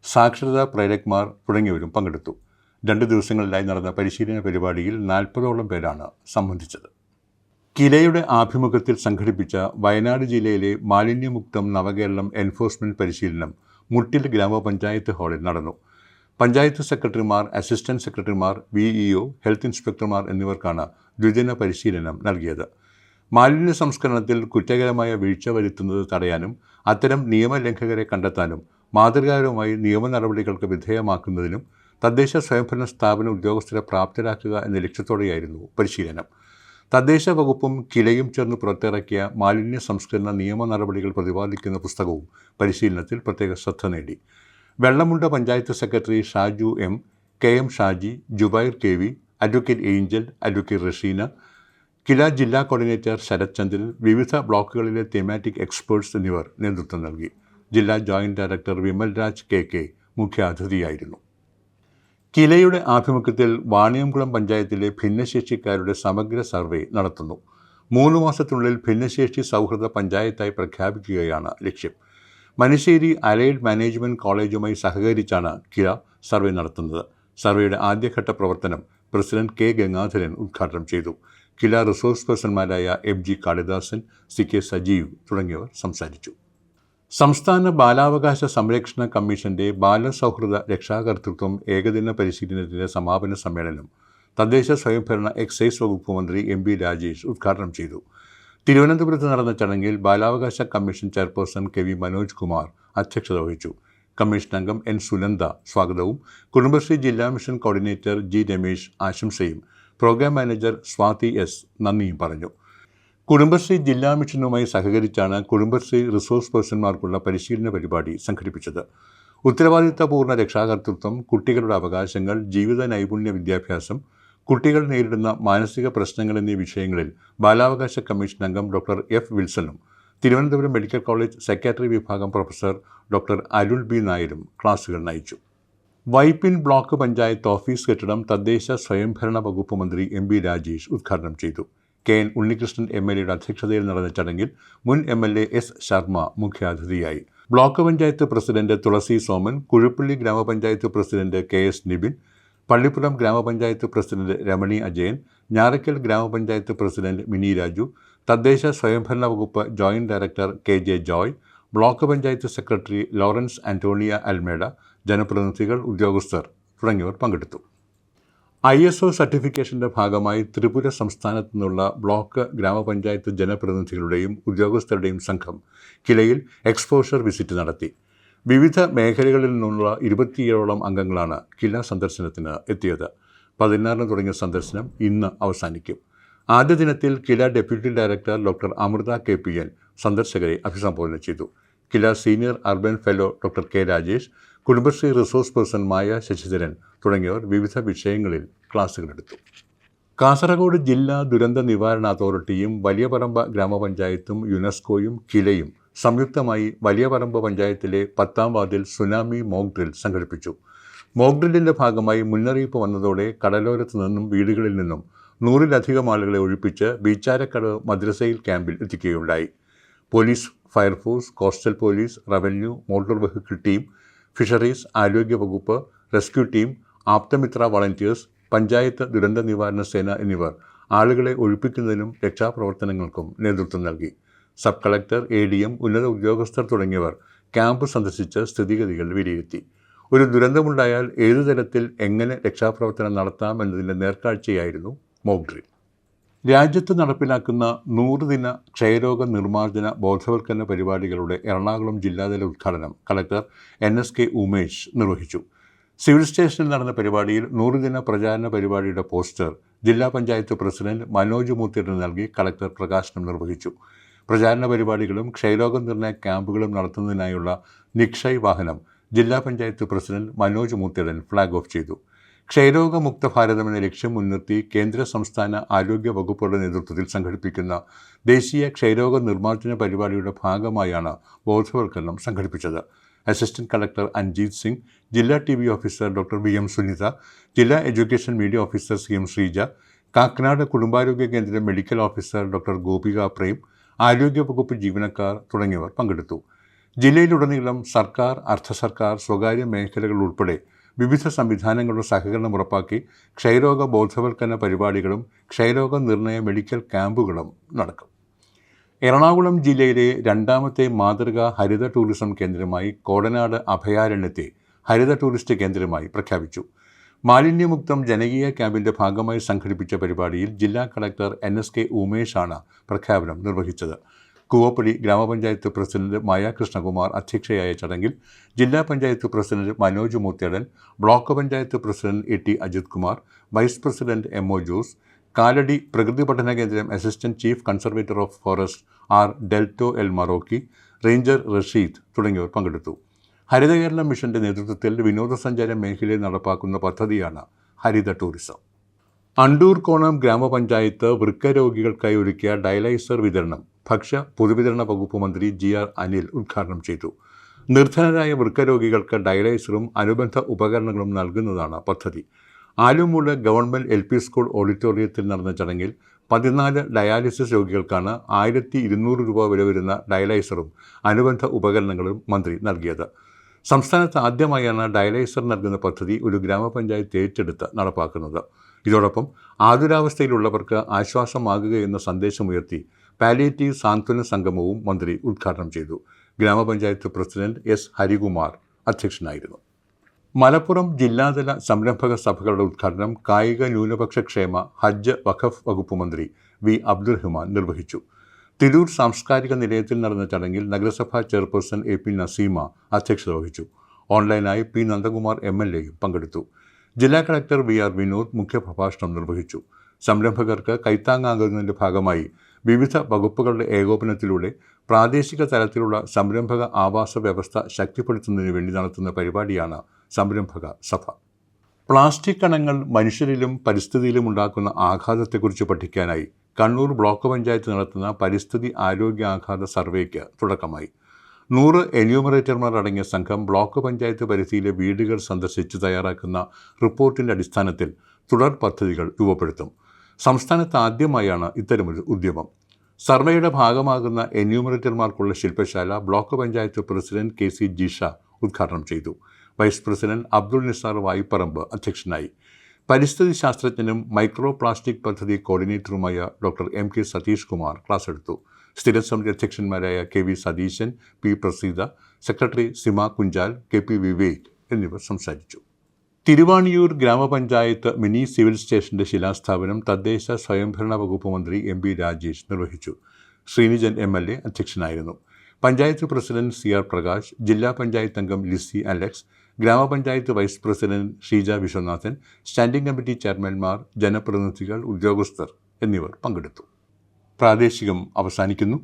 സാക്ഷരതാ പ്രേരക്മാർ തുടങ്ങിയവരും പങ്കെടുത്തു. 2 ദിവസങ്ങളിലായി നടന്ന പരിശീലന പരിപാടിയിൽ 40ഓളം പേരാണ് സംബന്ധിച്ചത്. കിലയുടെ ആഭിമുഖ്യത്തിൽ സംഘടിപ്പിച്ച വയനാട് ജില്ലയിലെ മാലിന്യമുക്തം നവകേരളം എൻഫോഴ്സ്മെൻറ്റ് പരിശീലനം മുട്ടിൽ ഗ്രാമപഞ്ചായത്ത് ഹാളിൽ നടന്നു. പഞ്ചായത്ത് സെക്രട്ടറിമാർ, അസിസ്റ്റന്റ് സെക്രട്ടറിമാർ, VEO, ഹെൽത്ത് ഇൻസ്പെക്ടർമാർ എന്നിവർക്കാണ് ദ്വിദിന പരിശീലനം നൽകിയത്. മാലിന്യ സംസ്കരണത്തിൽ കുറ്റകരമായ വീഴ്ച വരുത്തുന്നത് തടയാനും അത്തരം നിയമലംഘകരെ കണ്ടെത്താനും മാതൃകാപരമായി നിയമ നടപടികൾക്ക് വിധേയമാക്കുന്നതിനും തദ്ദേശ സ്വയംഭരണ സ്ഥാപന ഉദ്യോഗസ്ഥരെ പ്രാപ്തരാക്കുക എന്ന ലക്ഷ്യത്തോടെയായിരുന്നു പരിശീലനം. തദ്ദേശ വകുപ്പും കിലയും ചേർന്ന് പുറത്തിറക്കിയ മാലിന്യ സംസ്കരണ നിയമ നടപടികൾ പ്രതിപാദിക്കുന്ന പുസ്തകവും പരിശീലനത്തിൽ പ്രത്യേക ശ്രദ്ധ നേടി. Vellamunda panchayat secretary Shaju M, KM Shaji, Jubair KV, advocate Angel, advocate Rasheena, KILA ജില്ലാ കോർഡിനേറ്റർ ശരത് ചന്ദ്രൻ, വിവിധ ബ്ലോക്കുകളിലെ തെമാറ്റിക് എക്സ്പേർട്സ് എന്നിവർ നേതൃത്വം നൽകി. ജില്ലാ joint director Vimal Raj KK മുഖ്യാതിഥിയായിരുന്നു. കിലയുടെ ആഭിമുഖ്യത്തിൽ വാണിയംകുളം പഞ്ചായത്തിലെ ഭിന്നശേഷിക്കാരുടെ സമഗ്ര സർവേ നടത്തുന്നു. 3 മാസത്തിനുള്ളിൽ ഭിന്നശേഷി സൗഹൃദ പഞ്ചായത്തായി പ്രഖ്യാപിക്കുകയാണ് ലക്ഷ്യം. മനശ്ശേരി അലൈഡ് മാനേജ്മെൻറ്റ് കോളേജുമായി സഹകരിച്ചാണ് കില സർവേ നടത്തുന്നത്. സർവേയുടെ ആദ്യഘട്ട പ്രവർത്തനം പ്രസിഡന്റ് K ഗംഗാധരൻ ഉദ്ഘാടനം ചെയ്തു. കില റിസോഴ്സ് പേഴ്സൺമാരായ FG കാളിദാസൻ, CK സജീവ് തുടങ്ങിയവർ സംസാരിച്ചു. സംസ്ഥാന ബാലാവകാശ സംരക്ഷണ കമ്മീഷന്റെ ബാലസൗഹൃദ രക്ഷാകർതൃത്വം ഏകദിന പരിശീലനത്തിൻ്റെ സമാപന സമ്മേളനം തദ്ദേശ സ്വയംഭരണ എക്സൈസ് വകുപ്പ് മന്ത്രി MP രാജേഷ് ഉദ്ഘാടനം ചെയ്തു. തിരുവനന്തപുരത്ത് നടന്ന ചടങ്ങിൽ ബാലാവകാശ commission chairperson KV Manoj Kumar അധ്യക്ഷത വഹിച്ചു. കമ്മീഷൻ അംഗം N സുനന്ദ സ്വാഗതവും കുടുംബശ്രീ ജില്ലാ മിഷൻ കോർഡിനേറ്റർ G രമേശ് ആശംസയും പ്രോഗ്രാം മാനേജർ സ്വാതി S നന്ദിയും പറഞ്ഞു. കുടുംബശ്രീ ജില്ലാ മിഷനുമായി സഹകരിച്ചാണ് കുടുംബശ്രീ റിസോഴ്സ് പേഴ്സൺമാർക്കുള്ള പരിശീലന പരിപാടി സംഘടിപ്പിച്ചത്. ഉത്തരവാദിത്തപൂർണ്ണ രക്ഷാകർതൃത്വം, കുട്ടികളുടെ അവകാശങ്ങൾ, ജീവിത നൈപുണ്യ വിദ്യാഭ്യാസം, കുട്ടികൾ നേരിടുന്ന മാനസിക പ്രശ്നങ്ങൾ എന്നീ വിഷയങ്ങളിൽ ബാലാവകാശ കമ്മീഷൻ അംഗം ഡോക്ടർ F വിൽസണും തിരുവനന്തപുരം മെഡിക്കൽ കോളേജ് സൈക്യാട്രി വിഭാഗം പ്രൊഫസർ ഡോക്ടർ അരുൾ B നായരും ക്ലാസുകൾ നയിച്ചു. വൈപ്പിൻ ബ്ലോക്ക് പഞ്ചായത്ത് ഓഫീസ് കെട്ടിടം തദ്ദേശ സ്വയംഭരണ വകുപ്പ് മന്ത്രി MP രാജേഷ് ഉദ്ഘാടനം ചെയ്തു. KN ഉണ്ണികൃഷ്ണൻ MLAയുടെ അധ്യക്ഷതയിൽ നടന്ന ചടങ്ങിൽ മുൻ MLA S ശർമ്മ മുഖ്യാതിഥിയായി. ബ്ലോക്ക് പഞ്ചായത്ത് പ്രസിഡന്റ് തുളസി സോമൻ, കുഴുപ്പള്ളി ഗ്രാമപഞ്ചായത്ത് പ്രസിഡന്റ് KS നിബിൻ, പള്ളിപ്പുറം ഗ്രാമപഞ്ചായത്ത് പ്രസിഡന്റ് രമണി അജയൻ, ഞാറയ്ക്കൽ ഗ്രാമപഞ്ചായത്ത് പ്രസിഡന്റ് മിനി രാജു, തദ്ദേശ സ്വയംഭരണ വകുപ്പ് joint director KJ Joy, block panchayat secretary Lawrence Antonio Almeida, ജനപ്രതിനിധികൾ, ഉദ്യോഗസ്ഥർ തുടങ്ങിയവർ പങ്കെടുത്തു. ISO സർട്ടിഫിക്കേഷൻ്റെ ഭാഗമായി ത്രിപുര സംസ്ഥാനത്തു നിന്നുള്ള ബ്ലോക്ക് ഗ്രാമപഞ്ചായത്ത് ജനപ്രതിനിധികളുടെയും ഉദ്യോഗസ്ഥരുടെയും സംഘം കിലയിൽ എക്സ്പോഷർ വിസിറ്റ് നടത്തി. വിവിധ മേഖലകളിൽ നിന്നുള്ള 27ഓളം അംഗങ്ങളാണ് കില സന്ദർശനത്തിന് എത്തിയത്. 16 തുടങ്ങിയ സന്ദർശനം ഇന്ന് അവസാനിക്കും. ആദ്യ ദിനത്തിൽ KILA deputy director doctor Amritha KPN സന്ദർശകരെ അഭിസംബോധന ചെയ്തു. KILA senior urban fellow doctor K Rajesh, Kudumbashree resource person Maya Sasidharan തുടങ്ങിയവർ വിവിധ വിഷയങ്ങളിൽ ക്ലാസുകളെടുത്തു. കാസർഗോഡ് ജില്ലാ ദുരന്ത നിവാരണ അതോറിറ്റിയും വലിയപറമ്പ് ഗ്രാമപഞ്ചായത്തും യുനെസ്കോയും കിലയും സംയുക്തമായി വലിയപറമ്പ് പഞ്ചായത്തിലെ 10ാം വാർഡിൽ സുനാമി മോക്ക് ഡ്രിൽ സംഘടിപ്പിച്ചു. മോക്ക് ഡ്രില്ലിന്റെ ഭാഗമായി മുന്നറിയിപ്പ് വന്നതോടെ കടലോരത്തു നിന്നും വീടുകളിൽ നിന്നും 100-ലധികം ആളുകളെ ഒഴിപ്പിച്ച് ബീച്ചാരക്കടവ് മദ്രസയിൽ ക്യാമ്പിൽ എത്തിക്കുകയുണ്ടായി. Police, fire force, coastal police, revenue, motor vehicle team, fisheries, ആരോഗ്യവകുപ്പ്, rescue team, Aapthamitra volunteers, panchayat ദുരന്ത നിവാരണ സേന എന്നിവർ ആളുകളെ ഒഴിപ്പിക്കുന്നതിനും രക്ഷാപ്രവർത്തനങ്ങൾക്കും നേതൃത്വം നൽകി. സബ് കളക്ടർ, ADM, ഉന്നത ഉദ്യോഗസ്ഥർ തുടങ്ങിയവർ ക്യാമ്പ് സന്ദർശിച്ച് സ്ഥിതിഗതികൾ വിലയിരുത്തി. ഒരു ദുരന്തമുണ്ടായാൽ ഏതു തരത്തിൽ എങ്ങനെ രക്ഷാപ്രവർത്തനം നടത്താം എന്നതിൻ്റെ നേർക്കാഴ്ചയായിരുന്നു മോക്ക് ഡ്രിൽ. രാജ്യത്ത് നടപ്പിലാക്കുന്ന 100 ദിന ക്ഷയരോഗ നിർമ്മാർജ്ജന ബോധവൽക്കരണ പരിപാടികളുടെ എറണാകുളം ജില്ലാതല ഉദ്ഘാടനം കളക്ടർ NSK ഉമേഷ് നിർവഹിച്ചു. സിവിൽ സ്റ്റേഷനിൽ നടന്ന പരിപാടിയിൽ 100 ദിന പ്രചാരണ പരിപാടിയുടെ പോസ്റ്റർ ജില്ലാ പഞ്ചായത്ത് പ്രസിഡന്റ് മനോജ് മൂർത്തിയുടെ നൽകി കളക്ടർ പ്രകാശനം നിർവഹിച്ചു. പ്രചാരണ പരിപാടികളും ക്ഷയരോഗ നിർണയ ക്യാമ്പുകളും നടത്തുന്നതിനായുള്ള നിക്ഷയ് വാഹനം ജില്ലാ പഞ്ചായത്ത് പ്രസിഡന്റ് മനോജ് മൂർത്തിയുടെ ഫ്ളാഗ് ഓഫ് ചെയ്തു. ക്ഷയരോഗമുക്ത ഭാരതം എന്ന ലക്ഷ്യം മുൻനിർത്തി കേന്ദ്ര സംസ്ഥാന ആരോഗ്യ വകുപ്പുകളുടെ നേതൃത്വത്തിൽ സംഘടിപ്പിക്കുന്ന ദേശീയ ക്ഷയരോഗ നിർമ്മാർജ്ജന പരിപാടിയുടെ ഭാഗമായാണ് ബോധവൽക്കരണം സംഘടിപ്പിച്ചത്. അസിസ്റ്റന്റ് കളക്ടർ അഞ്ജീത് സിംഗ്, ജില്ലാ TV officer doctor VM Sunitha, ജില്ലാ education media officer CM Sreeja, Kakkanad കുടുംബാരോഗ്യ കേന്ദ്രം medical officer doctor Gopika Prem, ആരോഗ്യവകുപ്പ് ജീവനക്കാർ തുടങ്ങിയവർ പങ്കെടുത്തു. ജില്ലയിലുടനീളം സർക്കാർ, അർദ്ധ സർക്കാർ, സ്വകാര്യ മേഖലകൾ ഉൾപ്പെടെ വിവിധ സംവിധാനങ്ങളുടെ സഹകരണം ഉറപ്പാക്കി ക്ഷയരോഗ ബോധവൽക്കരണ പരിപാടികളും ക്ഷയരോഗ നിർണയ മെഡിക്കൽ ക്യാമ്പുകളും നടക്കും. എറണാകുളം ജില്ലയിലെ 2ാമത്തെ മാതൃകാ ഹരിത ടൂറിസം കേന്ദ്രമായി കോടനാട് അഭയാരണ്യത്തെ ഹരിത ടൂറിസ്റ്റ് കേന്ദ്രമായി പ്രഖ്യാപിച്ചു. മാലിന്യമുക്തം ജനകീയ ക്യാമ്പിൻ്റെ ഭാഗമായി സംഘടിപ്പിച്ച പരിപാടിയിൽ ജില്ലാ കളക്ടർ NSK ഉമേഷാണ് പ്രഖ്യാപനം നിർവഹിച്ചത്. കൂവപ്പടി ഗ്രാമപഞ്ചായത്ത് പ്രസിഡന്റ് മായ കൃഷ്ണകുമാർ അധ്യക്ഷയായ ചടങ്ങിൽ ജില്ലാ പഞ്ചായത്ത് president Manoj Moothedan, block panchayat president AT Ajith Kumar, vice president MO Jose, Kalady പ്രകൃതി പഠന കേന്ദ്രം assistant chief conservator of forest R Delto L Marocky, ranger Rasheed തുടങ്ങിയവർ പങ്കെടുത്തു. ഹരിത കേരളം മിഷന്റെ നേതൃത്വത്തിൽ വിനോദസഞ്ചാര മേഖലയിൽ നടപ്പാക്കുന്ന പദ്ധതിയാണ് ഹരിത ടൂറിസം. അണ്ടൂർ കോണം ഗ്രാമപഞ്ചായത്ത് വൃക്കരോഗികൾക്കായി ഒരുക്കിയ ഡയലൈസർ വിതരണം ഭക്ഷ്യ പൊതുവിതരണ വകുപ്പ് മന്ത്രി GR അനിൽ ഉദ്ഘാടനം ചെയ്തു. നിർധനരായ വൃക്കരോഗികൾക്ക് ഡയലൈസറും അനുബന്ധ ഉപകരണങ്ങളും നൽകുന്നതാണ് പദ്ധതി. ആലുമൂട് ഗവൺമെൻറ് LP സ്കൂൾ ഓഡിറ്റോറിയത്തിൽ നടന്ന ചടങ്ങിൽ 14 ഡയാലിസിസ് രോഗികൾക്കാണ് 1200 രൂപ വില വരുന്ന ഡയലൈസറും അനുബന്ധ ഉപകരണങ്ങളും മന്ത്രി നൽകിയത്. സംസ്ഥാനത്ത് ആദ്യമായാണ് ഡയലൈസർ നൽകുന്ന പദ്ധതി ഒരു ഗ്രാമപഞ്ചായത്ത് ഏറ്റെടുത്ത് നടപ്പാക്കുന്നത്. ഇതോടൊപ്പം ആതുരാവസ്ഥയിലുള്ളവർക്ക് ആശ്വാസമാകുകയെന്ന സന്ദേശമുയർത്തി പാലിയേറ്റീവ് സാന്ത്വന സംഗമവും മന്ത്രി ഉദ്ഘാടനം ചെയ്തു. ഗ്രാമപഞ്ചായത്ത് പ്രസിഡന്റ് S ഹരികുമാർ അധ്യക്ഷനായിരുന്നു. മലപ്പുറം ജില്ലാതല സംരംഭക സഭകളുടെ ഉദ്ഘാടനം കായിക ന്യൂനപക്ഷ ക്ഷേമ, ഹജ്ജ്, വഖഫ് വകുപ്പ് മന്ത്രി V അബ്ദുറഹ്മാൻ നിർവഹിച്ചു. തിരൂർ സാംസ്കാരിക നിലയത്തിൽ നടന്ന ചടങ്ങിൽ നഗരസഭാ ചെയർപേഴ്സൺ AP നസീമ അധ്യക്ഷത വഹിച്ചു. ഓൺലൈനായി P നന്ദകുമാർ MLAയും പങ്കെടുത്തു. ജില്ലാ കളക്ടർ VR വിനോദ് മുഖ്യപ്രഭാഷണം നിർവഹിച്ചു. സംരംഭകർക്ക് കൈത്താങ്ങാകുന്നതിൻ്റെ ഭാഗമായി വിവിധ വകുപ്പുകളുടെ ഏകോപനത്തിലൂടെ പ്രാദേശിക തലത്തിലുള്ള സംരംഭക ആവാസ വ്യവസ്ഥ ശക്തിപ്പെടുത്തുന്നതിന് വേണ്ടി നടത്തുന്ന പരിപാടിയാണ് സംരംഭക സഭ. പ്ലാസ്റ്റിക് കണങ്ങൾ മനുഷ്യരിലും പരിസ്ഥിതിയിലും ഉണ്ടാക്കുന്ന ആഘാതത്തെക്കുറിച്ച് പഠിക്കാനായി കണ്ണൂർ ബ്ലോക്ക് പഞ്ചായത്ത് നടത്തുന്ന പരിസ്ഥിതി ആരോഗ്യ ആഘാത സർവേക്ക് തുടക്കമായി. 100 എന്യൂമറേറ്റർമാർ അടങ്ങിയ സംഘം ബ്ലോക്ക് പഞ്ചായത്ത് പരിധിയിലെ വീടുകൾ സന്ദർശിച്ച് തയ്യാറാക്കുന്ന റിപ്പോർട്ടിൻ്റെ അടിസ്ഥാനത്തിൽ തുടർ പദ്ധതികൾ രൂപപ്പെടുത്തും. സംസ്ഥാനത്ത് ആദ്യമായാണ് ഇത്തരമൊരു ഉദ്യമം. സർവേയുടെ ഭാഗമാകുന്ന എന്യൂമറേറ്റർമാർക്കുള്ള ശില്പശാല block panchayat president KC Jisha ഉദ്ഘാടനം ചെയ്തു. വൈസ് പ്രസിഡന്റ് അബ്ദുൾ നിസാർ വായിപ്പറമ്പ് അധ്യക്ഷനായി. പരിസ്ഥിതി ശാസ്ത്രജ്ഞനും മൈക്രോ പ്ലാസ്റ്റിക് പദ്ധതി കോർഡിനേറ്ററുമായ doctor MK Satheesh Kumar class എടുത്തു. സ്ഥിരം സമിതി അധ്യക്ഷന്മാരായ KV Satheesan, P Praseetha, secretary Sima Kunjal, KP Vivek എന്നിവർ സംസാരിച്ചു. തിരുവാണിയൂർ ഗ്രാമപഞ്ചായത്ത് മിനി സിവിൽ സ്റ്റേഷന്റെ ശിലാസ്ഥാപനം തദ്ദേശ സ്വയംഭരണ വകുപ്പ് മന്ത്രി MB രാജേഷ് നിർവഹിച്ചു. ശ്രീനിജൻ MLA അധ്യക്ഷനായിരുന്നു. പഞ്ചായത്ത് പ്രസിഡന്റ് CR പ്രകാശ്, ജില്ലാ പഞ്ചായത്ത് അംഗം ലിസി അലക്സ്, ഗ്രാമപഞ്ചായത്ത് vice president Sheeja Viswanathan, standing committee ചെയർമാൻമാർ, ജനപ്രതിനിധികൾ, ഉദ്യോഗസ്ഥർ എന്നിവർ പങ്കെടുത്തു. പ്രാദേശികം അവസാനിക്കുന്നു.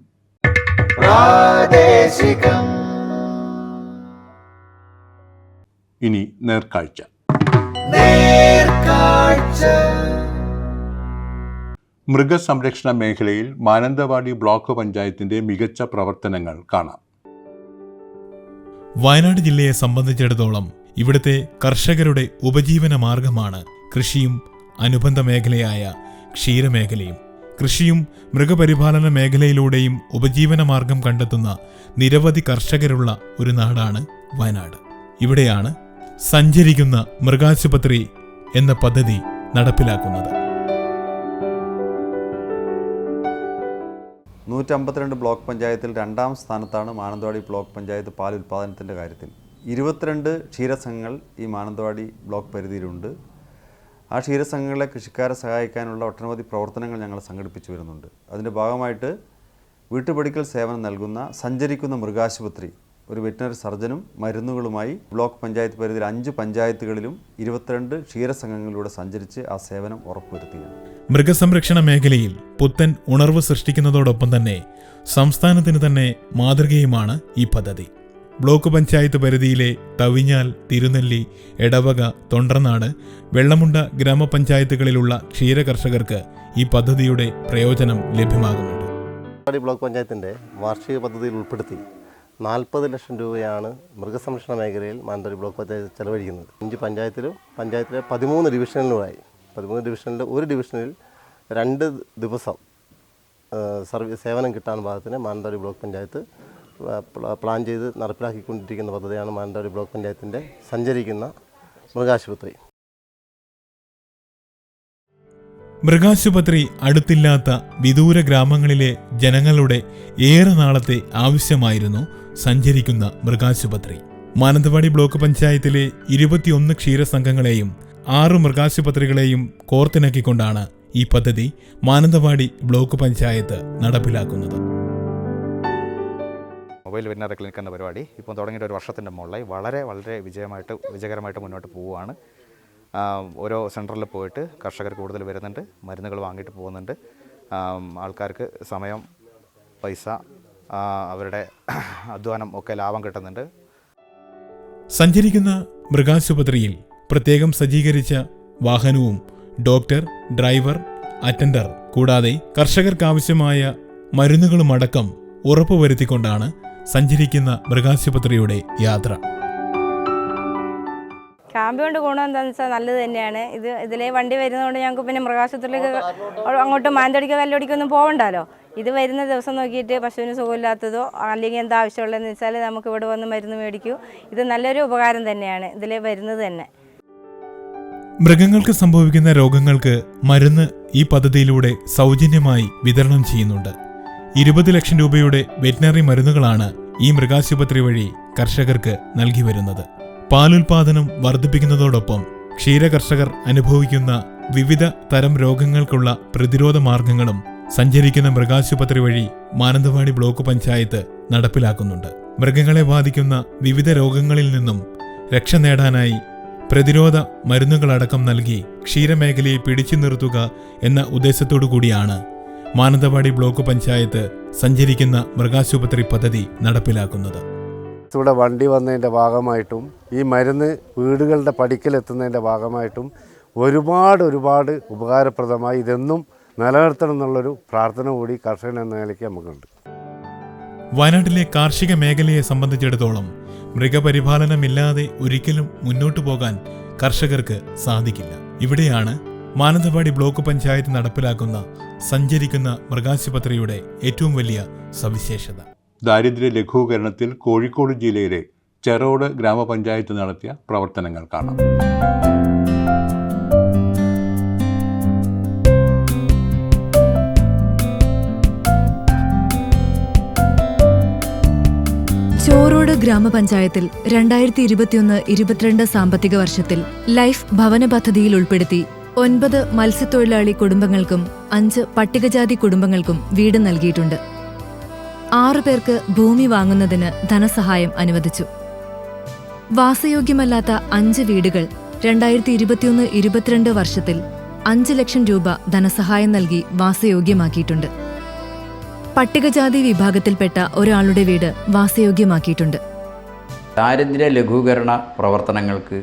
ഇനി നേർക്കാഴ്ച. മൃഗസംരക്ഷണ മേഖലയിൽ മാനന്തവാടി ബ്ലോക്ക് പഞ്ചായത്തിന്റെ മികച്ച പ്രവർത്തനങ്ങൾ കാണാം. വയനാട് ജില്ലയെ സംബന്ധിച്ചിടത്തോളം ഇവിടുത്തെ കർഷകരുടെ ഉപജീവന മാർഗമാണ് കൃഷിയും അനുബന്ധ മേഖലയായ ക്ഷീരമേഖലയും. കൃഷിയും മൃഗപരിപാലന മേഖലയിലൂടെയും ഉപജീവന മാർഗം കണ്ടെത്തുന്ന നിരവധി കർഷകരുള്ള ഒരു നാടാണ് വയനാട്. ഇവിടെയാണ് സഞ്ചരിക്കുന്ന മൃഗാശുപത്രി എന്ന പദ്ധതി നടപ്പിലാക്കുന്നത്. 152 ബ്ലോക്ക് പഞ്ചായത്തിൽ 2ാം സ്ഥാനത്താണ് മാനന്തവാടി ബ്ലോക്ക് പഞ്ചായത്ത് പാൽ ഉൽപ്പാദനത്തിൻ്റെ കാര്യത്തിൽ. 22 ക്ഷീരസംഘങ്ങൾ ഈ മാനന്തവാടി ബ്ലോക്ക് പരിധിയിലുണ്ട്. ആ ക്ഷീരസംഘങ്ങളെ കൃഷിക്കാരെ സഹായിക്കാനുള്ള ഒട്ടനവധി പ്രവർത്തനങ്ങൾ ഞങ്ങൾ സംഘടിപ്പിച്ചു വരുന്നുണ്ട്. അതിൻ്റെ ഭാഗമായിട്ട് വീട്ടുപടിക്കൽ സേവനം നൽകുന്ന സഞ്ചരിക്കുന്ന മൃഗാശുപത്രി, ഒരു വെറ്റിനറി സർജനും മരുന്നുകളുമായി ബ്ലോക്ക് പഞ്ചായത്ത് പരിധിയിൽ 5 പഞ്ചായത്തുകളിലും 22 ക്ഷീരസംഘങ്ങളിലൂടെ സഞ്ചരിച്ച് ആ സേവനം ഉറപ്പുവരുത്തുകയാണ്. മൃഗസംരക്ഷണ മേഖലയിൽ പുത്തൻ ഉണർവ് സൃഷ്ടിക്കുന്നതോടൊപ്പം തന്നെ സംസ്ഥാനത്തിന് തന്നെ മാതൃകയുമാണ് ഈ പദ്ധതി. ബ്ലോക്ക് പഞ്ചായത്ത് പരിധിയിലെ തവിഞ്ഞാൽ, തിരുനെല്ലി, എടവക, തൊണ്ടർനാട്, വെള്ളമുണ്ട ഗ്രാമപഞ്ചായത്തുകളിലുള്ള ക്ഷീരകർഷകർക്ക് ഈ പദ്ധതിയുടെ പ്രയോജനം ലഭ്യമാകുന്നുണ്ട്. ബ്ലോക്ക് പഞ്ചായത്തിൻ്റെ വാർഷിക പദ്ധതിയിൽ ഉൾപ്പെടുത്തി 40 ലക്ഷം രൂപയാണ് മൃഗസംരക്ഷണ മേഖലയിൽ മാനന്തവാടി ബ്ലോക്ക് പഞ്ചായത്ത് ചെലവഴിക്കുന്നത്. 5 പഞ്ചായത്തിലെ 13 ഡിവിഷനുകളായി 13 ഡിവിഷനിൽ ഒരു ഡിവിഷനിൽ 2 ദിവസം സേവനം കിട്ടാൻ പാകത്തിന് മാനന്തവാടി ബ്ലോക്ക് പഞ്ചായത്ത് പ്ലാൻ ചെയ്ത് നടപ്പിലാക്കിക്കൊണ്ടിരിക്കുന്ന പദ്ധതിയാണ് മാനന്തവാടി ബ്ലോക്ക് പഞ്ചായത്തിൻ്റെ സഞ്ചരിക്കുന്ന മൃഗാശുപത്രി. മൃഗാശുപത്രി അടുത്തില്ലാത്ത വിദൂര ഗ്രാമങ്ങളിലെ ജനങ്ങളുടെ ഏറെ നാളത്തെ ആവശ്യമായിരുന്നു സഞ്ചരിക്കുന്ന മൃഗാശുപത്രി. മാനന്തവാടി ബ്ലോക്ക് പഞ്ചായത്തിലെ 21 ക്ഷീരസംഘങ്ങളെയും 6 മൃഗാശുപത്രികളെയും കോർത്തിണക്കിക്കൊണ്ടാണ് ഈ പദ്ധതി മാനന്തവാടി ബ്ലോക്ക് പഞ്ചായത്ത് നടപ്പിലാക്കുന്നത്. മൊബൈൽ വെറ്റിനറി ക്ലിനിക് എന്ന പരിപാടി ഇപ്പോൾ തുടങ്ങിയിട്ട് ഒരു വർഷത്തിൻ്റെ മുകളിലായി വളരെ വിജയകരമായിട്ട് മുന്നോട്ട് പോവുകയാണ്. ഓരോ സെൻറ്ററിൽ പോയിട്ട് കർഷകർ കൂടുതൽ വരുന്നുണ്ട്, മരുന്നുകൾ വാങ്ങിയിട്ട് പോകുന്നുണ്ട്. ആൾക്കാർക്ക് സമയം, പൈസ, അവരുടെ അധ്വാനം ഒക്കെ ലാഭം കിട്ടുന്നുണ്ട്. സഞ്ചരിക്കുന്ന മൃഗാശുപത്രിയിൽ പ്രത്യേകം സജ്ജീകരിച്ച വാഹനവും ഡോക്ടർ, ഡ്രൈവർ, അറ്റൻഡർ കൂടാതെ കർഷകർക്കാവശ്യമായ മരുന്നുകളുമടക്കം ഉറപ്പുവരുത്തിക്കൊണ്ടാണ് സഞ്ചരിക്കുന്ന മൃഗാശുപത്രിയുടെ യാത്ര. ക്യാമ്പ് കൊണ്ട് ഗുണം എന്താണെന്ന് വെച്ചാൽ നല്ലത് തന്നെയാണ്. ഇതിലെ വണ്ടി വരുന്നതുകൊണ്ട് ഞങ്ങൾക്ക് പിന്നെ മൃഗാശുപത്രിയിലേക്ക് അങ്ങോട്ട് മാനന്തവാടിക്കോ കല്ലുടിക്കൊന്നും പോകണ്ടല്ലോ. ഇത് വരുന്ന ദിവസം നോക്കിയിട്ട് പശുവിന് സുഖമില്ലാത്തതോ അല്ലെങ്കിൽ എന്താ ആവശ്യമുള്ളതെന്ന് വെച്ചാൽ നമുക്ക് ഇവിടെ വന്ന് മരുന്ന് മേടിക്കൂ. ഇത് നല്ലൊരു ഉപകാരം തന്നെയാണ് ഇതിലെ വരുന്നത് തന്നെ. മൃഗങ്ങൾക്ക് സംഭവിക്കുന്ന രോഗങ്ങൾക്ക് മരുന്ന് ഈ പദ്ധതിയിലൂടെ സൗജന്യമായി വിതരണം ചെയ്യുന്നുണ്ട്. 20 ലക്ഷം രൂപയുടെ വെറ്റിനറി മരുന്നുകളാണ് ഈ മൃഗാശുപത്രി വഴി കർഷകർക്ക് നൽകി വരുന്നത്. പാലുൽപാദനം വർദ്ധിപ്പിക്കുന്നതോടൊപ്പം ക്ഷീരകർഷകർ അനുഭവിക്കുന്ന വിവിധ തരം രോഗങ്ങൾക്കുള്ള പ്രതിരോധ മാർഗങ്ങളും സഞ്ചരിക്കുന്ന മൃഗാശുപത്രി വഴി മാനന്തവാടി ബ്ലോക്ക് പഞ്ചായത്ത് നടപ്പിലാക്കുന്നുണ്ട്. മൃഗങ്ങളെ ബാധിക്കുന്ന വിവിധ രോഗങ്ങളിൽ നിന്നും രക്ഷ നേടാനായി പ്രതിരോധ മരുന്നുകളടക്കം നൽകി ക്ഷീരമേഖലയെ പിടിച്ചു നിർത്തുക എന്ന ഉദ്ദേശത്തോടു കൂടിയാണ് മാനന്തവാടി ബ്ലോക്ക് പഞ്ചായത്ത് സഞ്ചരിക്കുന്ന മൃഗാശുപത്രി പദ്ധതി നടപ്പിലാക്കുന്നത്. ഇവിടെ വണ്ടി വന്നതിൻ്റെ ഭാഗമായിട്ടും ഈ മരുന്ന് വീടുകളുടെ പടിക്കലെത്തുന്നതിൻ്റെ ഭാഗമായിട്ടും ഒരുപാട് ഉപകാരപ്രദമായി ഇതെന്നും നിലനിർത്തണം എന്നുള്ളൊരു പ്രാർത്ഥന കൂടി കർഷകൻ എന്ന നിലയ്ക്ക് നമുക്കുണ്ട്. വയനാട്ടിലെ കാർഷിക മേഖലയെ സംബന്ധിച്ചിടത്തോളം മൃഗപരിപാലനമില്ലാതെ ഒരിക്കലും മുന്നോട്ടു പോകാൻ കർഷകർക്ക് സാധിക്കില്ല. ഇവിടെയാണ് മാനന്തവാടി ബ്ലോക്ക് പഞ്ചായത്ത് നടപ്പിലാക്കുന്ന സഞ്ചരിക്കുന്ന മൃഗാശുപത്രിയുടെ ഏറ്റവും വലിയ സവിശേഷത. ദാരിദ്ര്യ ലഘൂകരണത്തിൽ കോഴിക്കോട് ജില്ലയിലെ ചെറോട് ഗ്രാമപഞ്ചായത്ത് നടത്തിയ പ്രവർത്തനങ്ങൾ കാണാം. ചോറോട് ഗ്രാമപഞ്ചായത്തിൽ 2021-22 സാമ്പത്തിക വർഷത്തിൽ ലൈഫ് ഭവന പദ്ധതിയിൽ ഉൾപ്പെടുത്തി 9 മത്സ്യത്തൊഴിലാളി കുടുംബങ്ങൾക്കും 5 പട്ടികജാതി കുടുംബങ്ങൾക്കും വീട് നൽകിയിട്ടുണ്ട്. 6 പേർക്ക് ഭൂമി വാങ്ങുന്നതിന് ധനസഹായം അനുവദിച്ചു. വാസയോഗ്യമല്ലാത്ത 5 വീടുകൾ 2021-22 വർഷത്തിൽ 5 ലക്ഷം രൂപ ധനസഹായം നൽകി വാസയോഗ്യമാക്കിയിട്ടുണ്ട്. പട്ടികജാതി വിഭാഗത്തിൽപ്പെട്ട ഒരാളുടെ വീട് വാസയോഗ്യമാക്കിയിട്ടുണ്ട്. ദാരിദ്ര്യ ലഘൂകരണ പ്രവർത്തനങ്ങൾക്ക്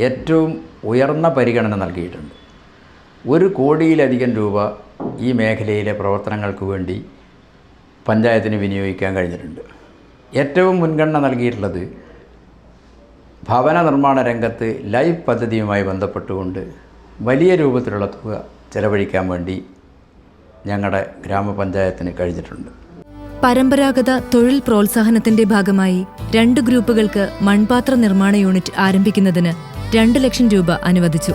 ഏറ്റവും ഉയർന്ന പരിഗണന നൽകിയിട്ടുണ്ട്. 1 കോടിയിലധികം രൂപ ഈ മേഖലയിലെ പ്രവർത്തനങ്ങൾക്ക് വേണ്ടി പഞ്ചായത്തിന് വിനിയോഗിക്കാൻ കഴിഞ്ഞിട്ടുണ്ട്. ഏറ്റവും മുൻഗണന നൽകിയിട്ടുള്ളത് ഭവന നിർമ്മാണ രംഗത്ത് ലൈഫ് പദ്ധതിയുമായി ബന്ധപ്പെട്ടുകൊണ്ട് വലിയ രൂപത്തിലുള്ള തുക ചെലവഴിക്കാൻ വേണ്ടി ഞങ്ങളുടെ ഗ്രാമപഞ്ചായത്തിന് കഴിഞ്ഞിട്ടുണ്ട്. പരമ്പരാഗത തൊഴിൽ പ്രോത്സാഹനത്തിന്റെ ഭാഗമായി 2 ഗ്രൂപ്പുകൾക്ക് മൺപാത്ര നിർമ്മാണ യൂണിറ്റ് ആരംഭിക്കുന്നതിന് 2 ലക്ഷം രൂപ അനുവദിച്ചു.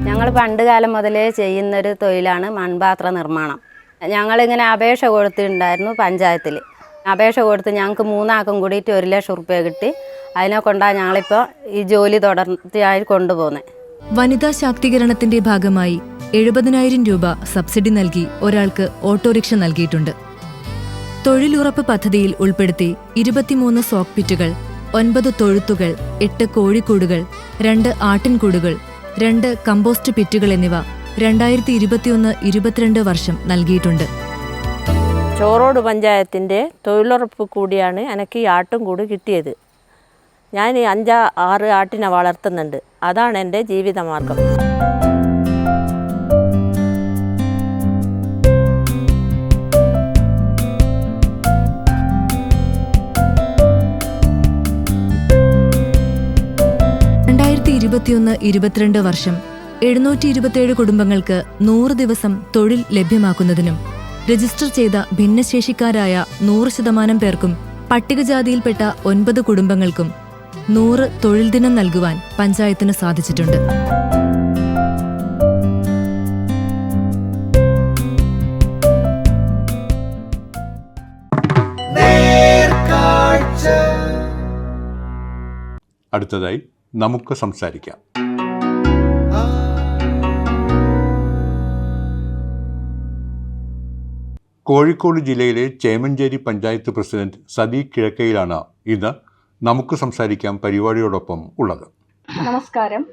ഞങ്ങൾ പണ്ട് കാലം മുതലേ ചെയ്യുന്നൊരു തൊഴിലാണ് മൺപാത്ര നിർമ്മാണം. ഞങ്ങളിങ്ങനെ അപേക്ഷ കൊടുത്തിട്ടുണ്ടായിരുന്നു പഞ്ചായത്തിൽ. അപേക്ഷ കൊടുത്ത് ഞങ്ങൾക്ക് 3 ആൾക്കും കൂടിയിട്ട് 1 ലക്ഷം റുപ്യ കിട്ടി. അതിനെ കൊണ്ടാണ് ഞങ്ങളിപ്പോൾ ഈ ജോലി തുടർച്ചയായി കൊണ്ടുപോകുന്നത്. വനിതാ ശാക്തീകരണത്തിന്റെ ഭാഗമായി 70,000 രൂപ സബ്സിഡി നൽകി ഒരാൾക്ക് ഓട്ടോറിക്ഷ നൽകിയിട്ടുണ്ട്. തൊഴിലുറപ്പ് പദ്ധതിയിൽ ഉൾപ്പെടുത്തി 23 സോക്പിറ്റുകൾ, 9 തൊഴുത്തുകൾ, 8 കോഴിക്കൂടുകൾ, 2 ആട്ടിൻകൂടുകൾ, 2 കമ്പോസ്റ്റ് പിറ്റുകൾ എന്നിവ 2021-22 വർഷം നൽകിയിട്ടുണ്ട്. ചോറോട് പഞ്ചായത്തിൻ്റെ തൊഴിലുറപ്പ് കൂടിയാണ് എനിക്ക് ഈ ആട്ടുംകൂട് കിട്ടിയത്. ഞാൻ 5-6 ആട്ടിനെ വളർത്തുന്നുണ്ട്. അതാണ് എൻ്റെ ജീവിതമാർഗം. വർഷം 727 കുടുംബങ്ങൾക്ക് 100 ദിവസം തൊഴിൽ ലഭ്യമാക്കുന്നതിനും രജിസ്റ്റർ ചെയ്ത ഭിന്നശേഷിക്കാരായ 100% പേർക്കും പട്ടികജാതിയിൽപ്പെട്ട 9 കുടുംബങ്ങൾക്കും 100 തൊഴിൽ ദിനം നൽകുവാൻ പഞ്ചായത്തിന് സാധിച്ചിട്ടുണ്ട്. അടുത്തതായി നമുക്ക് സംസാരിക്കാം. കോഴിക്കോട് ജില്ലയിലെ ചേമഞ്ചേരി പഞ്ചായത്ത് പ്രസിഡന്റ് സദീഖ് കിഴക്കയിലാണ് ഇന്ന് നമുക്ക് സംസാരിക്കാം പരിപാടിയോടൊപ്പം ഉള്ളത്. നമസ്കാരം.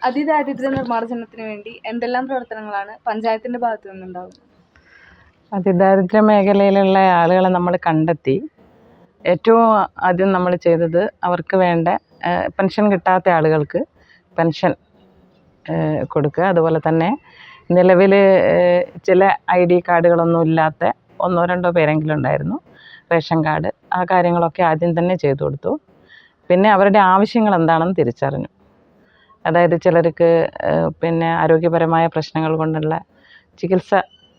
അതിദാരിദ്ര്യ നിർമ്മാർജ്ജനത്തിന് വേണ്ടി എന്തെല്ലാം പ്രവർത്തനങ്ങളാണ് പഞ്ചായത്തിന്റെ ഭാഗത്തു നിന്നുണ്ടാകുന്നത്? അതിദാരിദ്ര്യ മേഖലയിലുള്ള ആളുകളെ നമ്മൾ കണ്ടെത്തി ഏറ്റവും ആദ്യം നമ്മൾ ചെയ്തത് അവർക്ക് വേണ്ട പെൻഷൻ കിട്ടാത്ത ആളുകൾക്ക് പെൻഷൻ കൊടുക്കുക. അതുപോലെ തന്നെ നിലവിൽ ചില ID കാർഡുകളൊന്നും ഇല്ലാത്ത 1-2 പേരെങ്കിലും ഉണ്ടായിരുന്നു, റേഷൻ കാർഡ്. ആ കാര്യങ്ങളൊക്കെ ആദ്യം തന്നെ ചെയ്തു കൊടുത്തു. പിന്നെ അവരുടെ ആവശ്യങ്ങൾ എന്താണെന്ന് തിരിച്ചറിഞ്ഞു. അതായത് ചിലർക്ക് പിന്നെ ആരോഗ്യപരമായ പ്രശ്നങ്ങൾ കൊണ്ടുള്ള ചികിത്സ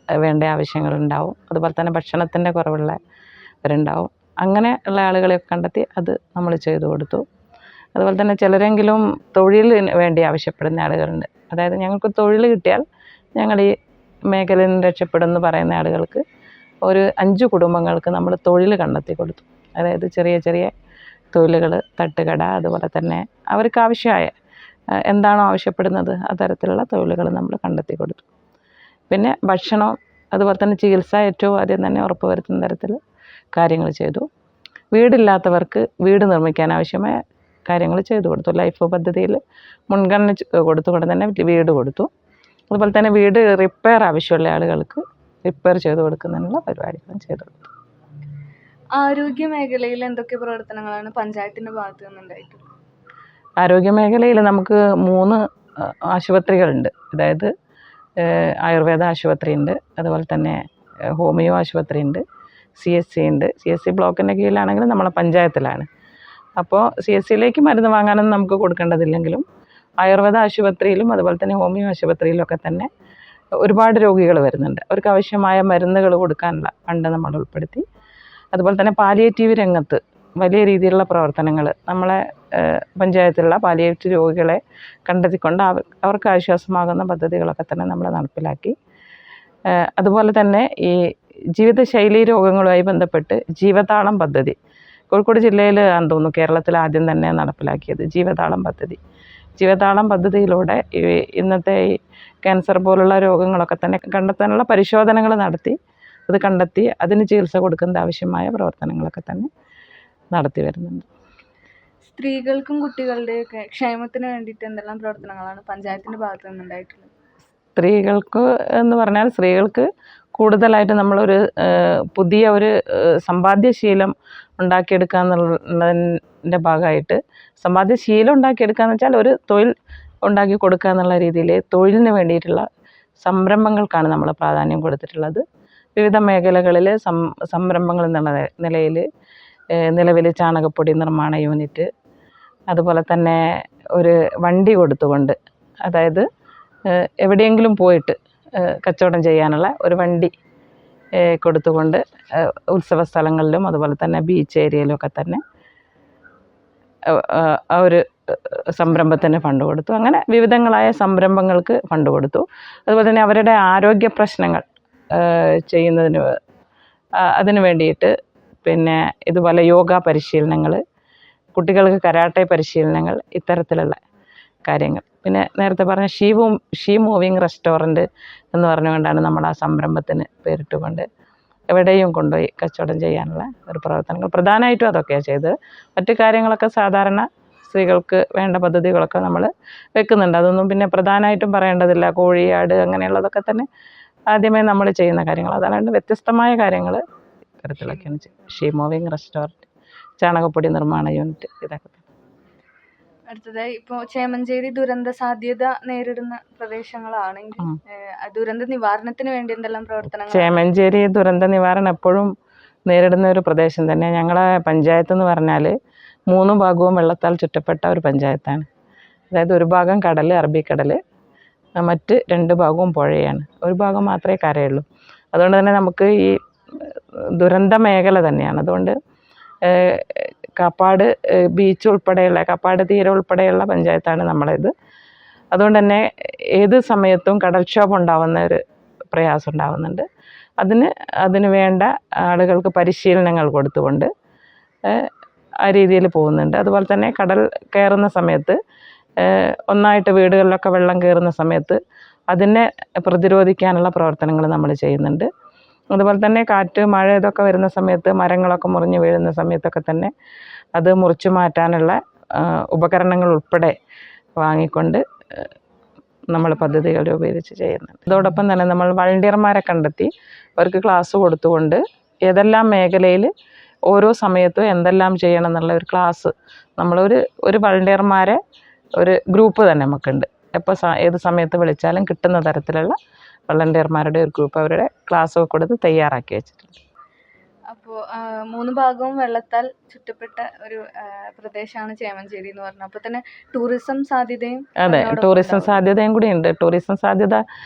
വേണ്ട ആവശ്യങ്ങളുണ്ടാവും. അതുപോലെ തന്നെ ഭക്ഷണത്തിൻ്റെ കുറവുള്ളവരുണ്ടാവും. അങ്ങനെ ഉള്ള ആളുകളെയൊക്കെ കണ്ടെത്തി അത് നമ്മൾ ചെയ്തു കൊടുത്തു. അതുപോലെ തന്നെ ചിലരെങ്കിലും തൊഴിലിന് വേണ്ടി ആവശ്യപ്പെടുന്ന ആളുകളുണ്ട്. അതായത് ഞങ്ങൾക്ക് തൊഴിൽ കിട്ടിയാൽ ഞങ്ങൾ ഈ മേഖലയിൽ നിന്ന് രക്ഷപ്പെടുമെന്ന് പറയുന്ന ആളുകൾക്ക് ഒരു 5 കുടുംബങ്ങൾക്ക് നമ്മൾ തൊഴിൽ കണ്ടെത്തി കൊടുത്തു. അതായത് ചെറിയ ചെറിയ തൊഴിലുകൾ, തട്ടുകട, അതുപോലെ തന്നെ അവർക്ക് ആവശ്യമായ എന്താണോ ആവശ്യപ്പെടുന്നത് ആ തരത്തിലുള്ള തൊഴിലുകൾ നമ്മൾ കണ്ടെത്തി കൊടുത്തു. പിന്നെ ഭക്ഷണം, അതുപോലെ തന്നെ ചികിത്സ ഏറ്റവും ആദ്യം തന്നെ ഉറപ്പുവരുത്തുന്ന തരത്തിൽ കാര്യങ്ങൾ ചെയ്തു. വീടില്ലാത്തവർക്ക് വീട് നിർമ്മിക്കാൻ ആവശ്യമായ കാര്യങ്ങൾ ചെയ്തു കൊടുത്തു. ലൈഫ് പദ്ധതിയിൽ മുൻഗണന കൊടുത്തുകൊണ്ട് തന്നെ വീട് കൊടുത്തു. അതുപോലെ തന്നെ വീട് റിപ്പയർ ആവശ്യമുള്ള ആളുകൾക്ക് റിപ്പയർ ചെയ്ത് കൊടുക്കുന്നതിനുള്ള പരിപാടികളും ചെയ്തു കൊടുത്തു. ആരോഗ്യ മേഖലയിൽ എന്തൊക്കെ പ്രവർത്തനങ്ങളാണ് പഞ്ചായത്തിന്റെ ഭാഗത്തു നിന്നുണ്ടായിട്ടുള്ളത്? ആരോഗ്യ മേഖലയിൽ നമുക്ക് 3 ആശുപത്രികളുണ്ട്. അതായത് ആയുർവേദ ആശുപത്രി ഉണ്ട്, അതുപോലെ തന്നെ ഹോമിയോ ആശുപത്രി ഉണ്ട്, CSC ഉണ്ട്. CSC ബ്ലോക്കിൻ്റെ കീഴിലാണെങ്കിലും നമ്മളെ പഞ്ചായത്തിലാണ്. അപ്പോൾ CSCയിലേക്ക് മരുന്ന് വാങ്ങാനൊന്നും നമുക്ക് കൊടുക്കേണ്ടതില്ലെങ്കിലും ആയുർവേദ ആശുപത്രിയിലും അതുപോലെ തന്നെ ഹോമിയോ ആശുപത്രിയിലൊക്കെ തന്നെ ഒരുപാട് രോഗികൾ വരുന്നുണ്ട്. അവർക്ക് ആവശ്യമായ മരുന്നുകൾ കൊടുക്കാനുള്ള ഫണ്ട് നമ്മൾ ഉൾപ്പെടുത്തി. അതുപോലെ തന്നെ പാലിയേറ്റീവ് രംഗത്ത് വലിയ രീതിയിലുള്ള പ്രവർത്തനങ്ങൾ നമ്മളെ പഞ്ചായത്തിലുള്ള പാലിയേറ്റീവ് രോഗികളെ കണ്ടെത്തിക്കൊണ്ട് അവർക്ക് ആശ്വാസമാകുന്ന പദ്ധതികളൊക്കെ തന്നെ നമ്മൾ നടപ്പിലാക്കി. അതുപോലെ തന്നെ ഈ ജീവിതശൈലി രോഗങ്ങളുമായി ബന്ധപ്പെട്ട് ജീവതാളം പദ്ധതി കോഴിക്കോട് ജില്ലയിൽ ആണെന്ന് തോന്നുന്നു കേരളത്തിൽ ആദ്യം തന്നെ നടപ്പിലാക്കിയത് ജീവതാളം പദ്ധതി. ജീവതാളം പദ്ധതിയിലൂടെ ഇന്നത്തെ ഈ ക്യാൻസർ പോലുള്ള രോഗങ്ങളൊക്കെ തന്നെ കണ്ടെത്താനുള്ള പരിശോധനകൾ നടത്തി അത് കണ്ടെത്തി അതിന് ചികിത്സ കൊടുക്കുന്ന ആവശ്യമായ പ്രവർത്തനങ്ങളൊക്കെ തന്നെ നടത്തി വരുന്നുണ്ട്. സ്ത്രീകൾക്കും കുട്ടികളുടെയൊക്കെ ക്ഷേമത്തിന് വേണ്ടിയിട്ട് എന്തെല്ലാം പ്രവർത്തനങ്ങളാണ് പഞ്ചായത്തിൻ്റെ ഭാഗത്തു നിന്നുണ്ടായിട്ടുള്ളത്? സ്ത്രീകൾക്ക് എന്ന് പറഞ്ഞാൽ സ്ത്രീകൾക്ക് കൂടുതലായിട്ട് നമ്മളൊരു പുതിയ ഒരു സമ്പാദ്യശീലം ഉണ്ടാക്കിയെടുക്കുക എന്നുള്ളതിൻ്റെ ഭാഗമായിട്ട് സമ്പാദ്യശീലം ഉണ്ടാക്കിയെടുക്കുക എന്ന് വെച്ചാൽ ഒരു തൊഴിൽ ഉണ്ടാക്കി കൊടുക്കുക എന്നുള്ള രീതിയിൽ തൊഴിലിന് വേണ്ടിയിട്ടുള്ള സംരംഭങ്ങൾക്കാണ് നമ്മൾ പ്രാധാന്യം കൊടുത്തിട്ടുള്ളത്. വിവിധ മേഖലകളിൽ സംരംഭങ്ങൾ എന്നുള്ള നിലയിൽ നിലവിൽ ചാണകപ്പൊടി നിർമ്മാണ യൂണിറ്റ്, അതുപോലെ തന്നെ ഒരു വണ്ടി കൊടുത്തുകൊണ്ട്, അതായത് എവിടെയെങ്കിലും പോയിട്ട് കച്ചവടം ചെയ്യാനുള്ള ഒരു വണ്ടി കൊടുത്തുകൊണ്ട് ഉത്സവ സ്ഥലങ്ങളിലും അതുപോലെ തന്നെ ബീച്ച് ഏരിയയിലൊക്കെ തന്നെ ആ ഒരു സംരംഭത്തിന് ഫണ്ട് കൊടുത്തു. അങ്ങനെ വിവിധങ്ങളായ സംരംഭങ്ങൾക്ക് ഫണ്ട് കൊടുത്തു. അതുപോലെ തന്നെ അവരുടെ ആരോഗ്യ പ്രശ്നങ്ങൾ ചെയ്യുന്നതിന് അതിന് വേണ്ടിയിട്ട് പിന്നെ ഇതുപോലെ യോഗ പരിശീലനങ്ങൾ, കുട്ടികൾക്ക് കരാട്ടെ പരിശീലനങ്ങൾ, ഇത്തരത്തിലുള്ള കാര്യങ്ങൾ. പിന്നെ നേരത്തെ പറഞ്ഞ ഷീ മൂവിങ് റെസ്റ്റോറൻറ്റ് എന്ന് പറഞ്ഞുകൊണ്ടാണ് നമ്മൾ ആ സംരംഭത്തിന് പേരിട്ടുകൊണ്ട് എവിടെയും കൊണ്ടുപോയി കച്ചവടം ചെയ്യാനുള്ള ഒരു പ്രവർത്തനങ്ങൾ പ്രധാനമായിട്ടും അതൊക്കെയാണ് ചെയ്തത്. മറ്റു കാര്യങ്ങളൊക്കെ സാധാരണ സ്ത്രീകൾക്ക് വേണ്ട പദ്ധതികളൊക്കെ നമ്മൾ വെക്കുന്നുണ്ട്. അതൊന്നും പിന്നെ പ്രധാനമായിട്ടും പറയേണ്ടതില്ല. കോഴി, ആട് അങ്ങനെയുള്ളതൊക്കെ തന്നെ ആദ്യമേ നമ്മൾ ചെയ്യുന്ന കാര്യങ്ങൾ. അതല്ലാണ്ട് വ്യത്യസ്തമായ കാര്യങ്ങൾ ഇത്തരത്തിലൊക്കെയാണ് ചെയ്യുന്നത്. ഷീ മൂവിങ് റെസ്റ്റോറൻറ്റ്, ചാണകപ്പൊടി നിർമ്മാണ യൂണിറ്റ്, ഇതൊക്കെ. അടുത്തതായി ഇപ്പോൾ ചേമഞ്ചേരി ദുരന്ത സാധ്യത നേരിടുന്ന പ്രദേശങ്ങളാണെങ്കിൽ ദുരന്ത നിവാരണത്തിന് വേണ്ടി എന്തെല്ലാം പ്രവർത്തനങ്ങൾ? ചേമഞ്ചേരി ദുരന്ത നിവാരണം എപ്പോഴും നേരിടുന്ന ഒരു പ്രദേശം തന്നെ. ഞങ്ങളെ പഞ്ചായത്ത് എന്ന് പറഞ്ഞാൽ 3 ഭാഗവും വെള്ളത്താൽ ചുറ്റപ്പെട്ട ഒരു പഞ്ചായത്താണ്. അതായത് ഒരു ഭാഗം കടൽ, അറബിക്കടൽ, മറ്റ് 2 ഭാഗവും പുഴയാണ്. ഒരു ഭാഗം മാത്രമേ കരയുള്ളൂ. അതുകൊണ്ട് തന്നെ നമുക്ക് ഈ ദുരന്ത മേഖല തന്നെയാണ്. അതുകൊണ്ട് കാപ്പാട് ബീച്ച് ഉൾപ്പെടെയുള്ള, കാപ്പാട് തീരം ഉൾപ്പെടെയുള്ള പഞ്ചായത്താണ് നമ്മളത്. അതുകൊണ്ട് തന്നെ ഏത് സമയത്തും കടൽക്ഷോഭം ഉണ്ടാകുന്ന ഒരു പ്രയാസം ഉണ്ടാകുന്നുണ്ട്. അതിന് വേണ്ട ആളുകൾക്ക് പരിശീലനങ്ങൾ കൊടുത്തുകൊണ്ട് ആ രീതിയിൽ പോകുന്നുണ്ട്. അതുപോലെ തന്നെ കടൽ കയറുന്ന സമയത്ത് ഒന്നായിട്ട് വീടുകളിലൊക്കെ വെള്ളം കയറുന്ന സമയത്ത് അതിനെ പ്രതിരോധിക്കാനുള്ള പ്രവർത്തനങ്ങൾ നമ്മൾ ചെയ്യുന്നുണ്ട്. അതുപോലെ തന്നെ കാറ്റ്, മഴ ഇതൊക്കെ വരുന്ന സമയത്ത് മരങ്ങളൊക്കെ മുറിഞ്ഞ് വീഴുന്ന സമയത്തൊക്കെ തന്നെ അത് മുറിച്ചു മാറ്റാനുള്ള ഉപകരണങ്ങൾ ഉൾപ്പെടെ വാങ്ങിക്കൊണ്ട് നമ്മൾ പദ്ധതികൾ രൂപീകരിച്ച് ചെയ്യുന്നുണ്ട്. അതോടൊപ്പം തന്നെ നമ്മൾ വളണ്ടിയർമാരെ കണ്ടെത്തി അവർക്ക് ക്ലാസ് കൊടുത്തുകൊണ്ട് ഏതെല്ലാം മേഖലയിൽ ഓരോ സമയത്തും എന്തെല്ലാം ചെയ്യണം എന്നുള്ള ഒരു ക്ലാസ് ഒരു വളണ്ടിയർമാരെ ഒരു ഗ്രൂപ്പ് തന്നെ നമുക്കുണ്ട്. എപ്പോൾ ഏത് സമയത്ത് വിളിച്ചാലും കിട്ടുന്ന തരത്തിലുള്ള വളണ്ടിയർമാരുടെ ഒരു ഗ്രൂപ്പ് അവരുടെ ക്ലാസ്സൊക്കെ കൊടുത്ത് തയ്യാറാക്കി വെച്ചിട്ടുണ്ട്. അപ്പോൾ 3 ഭാഗവും വെള്ളത്താൽ ചുറ്റപ്പെട്ട ഒരു പ്രദേശമാണ് ചേമഞ്ചേരി എന്ന് പറഞ്ഞത്. അപ്പോൾ തന്നെ ടൂറിസം സാധ്യതയും. അതെ, ടൂറിസം സാധ്യതയും കൂടി ഉണ്ട്. ടൂറിസം സാധ്യത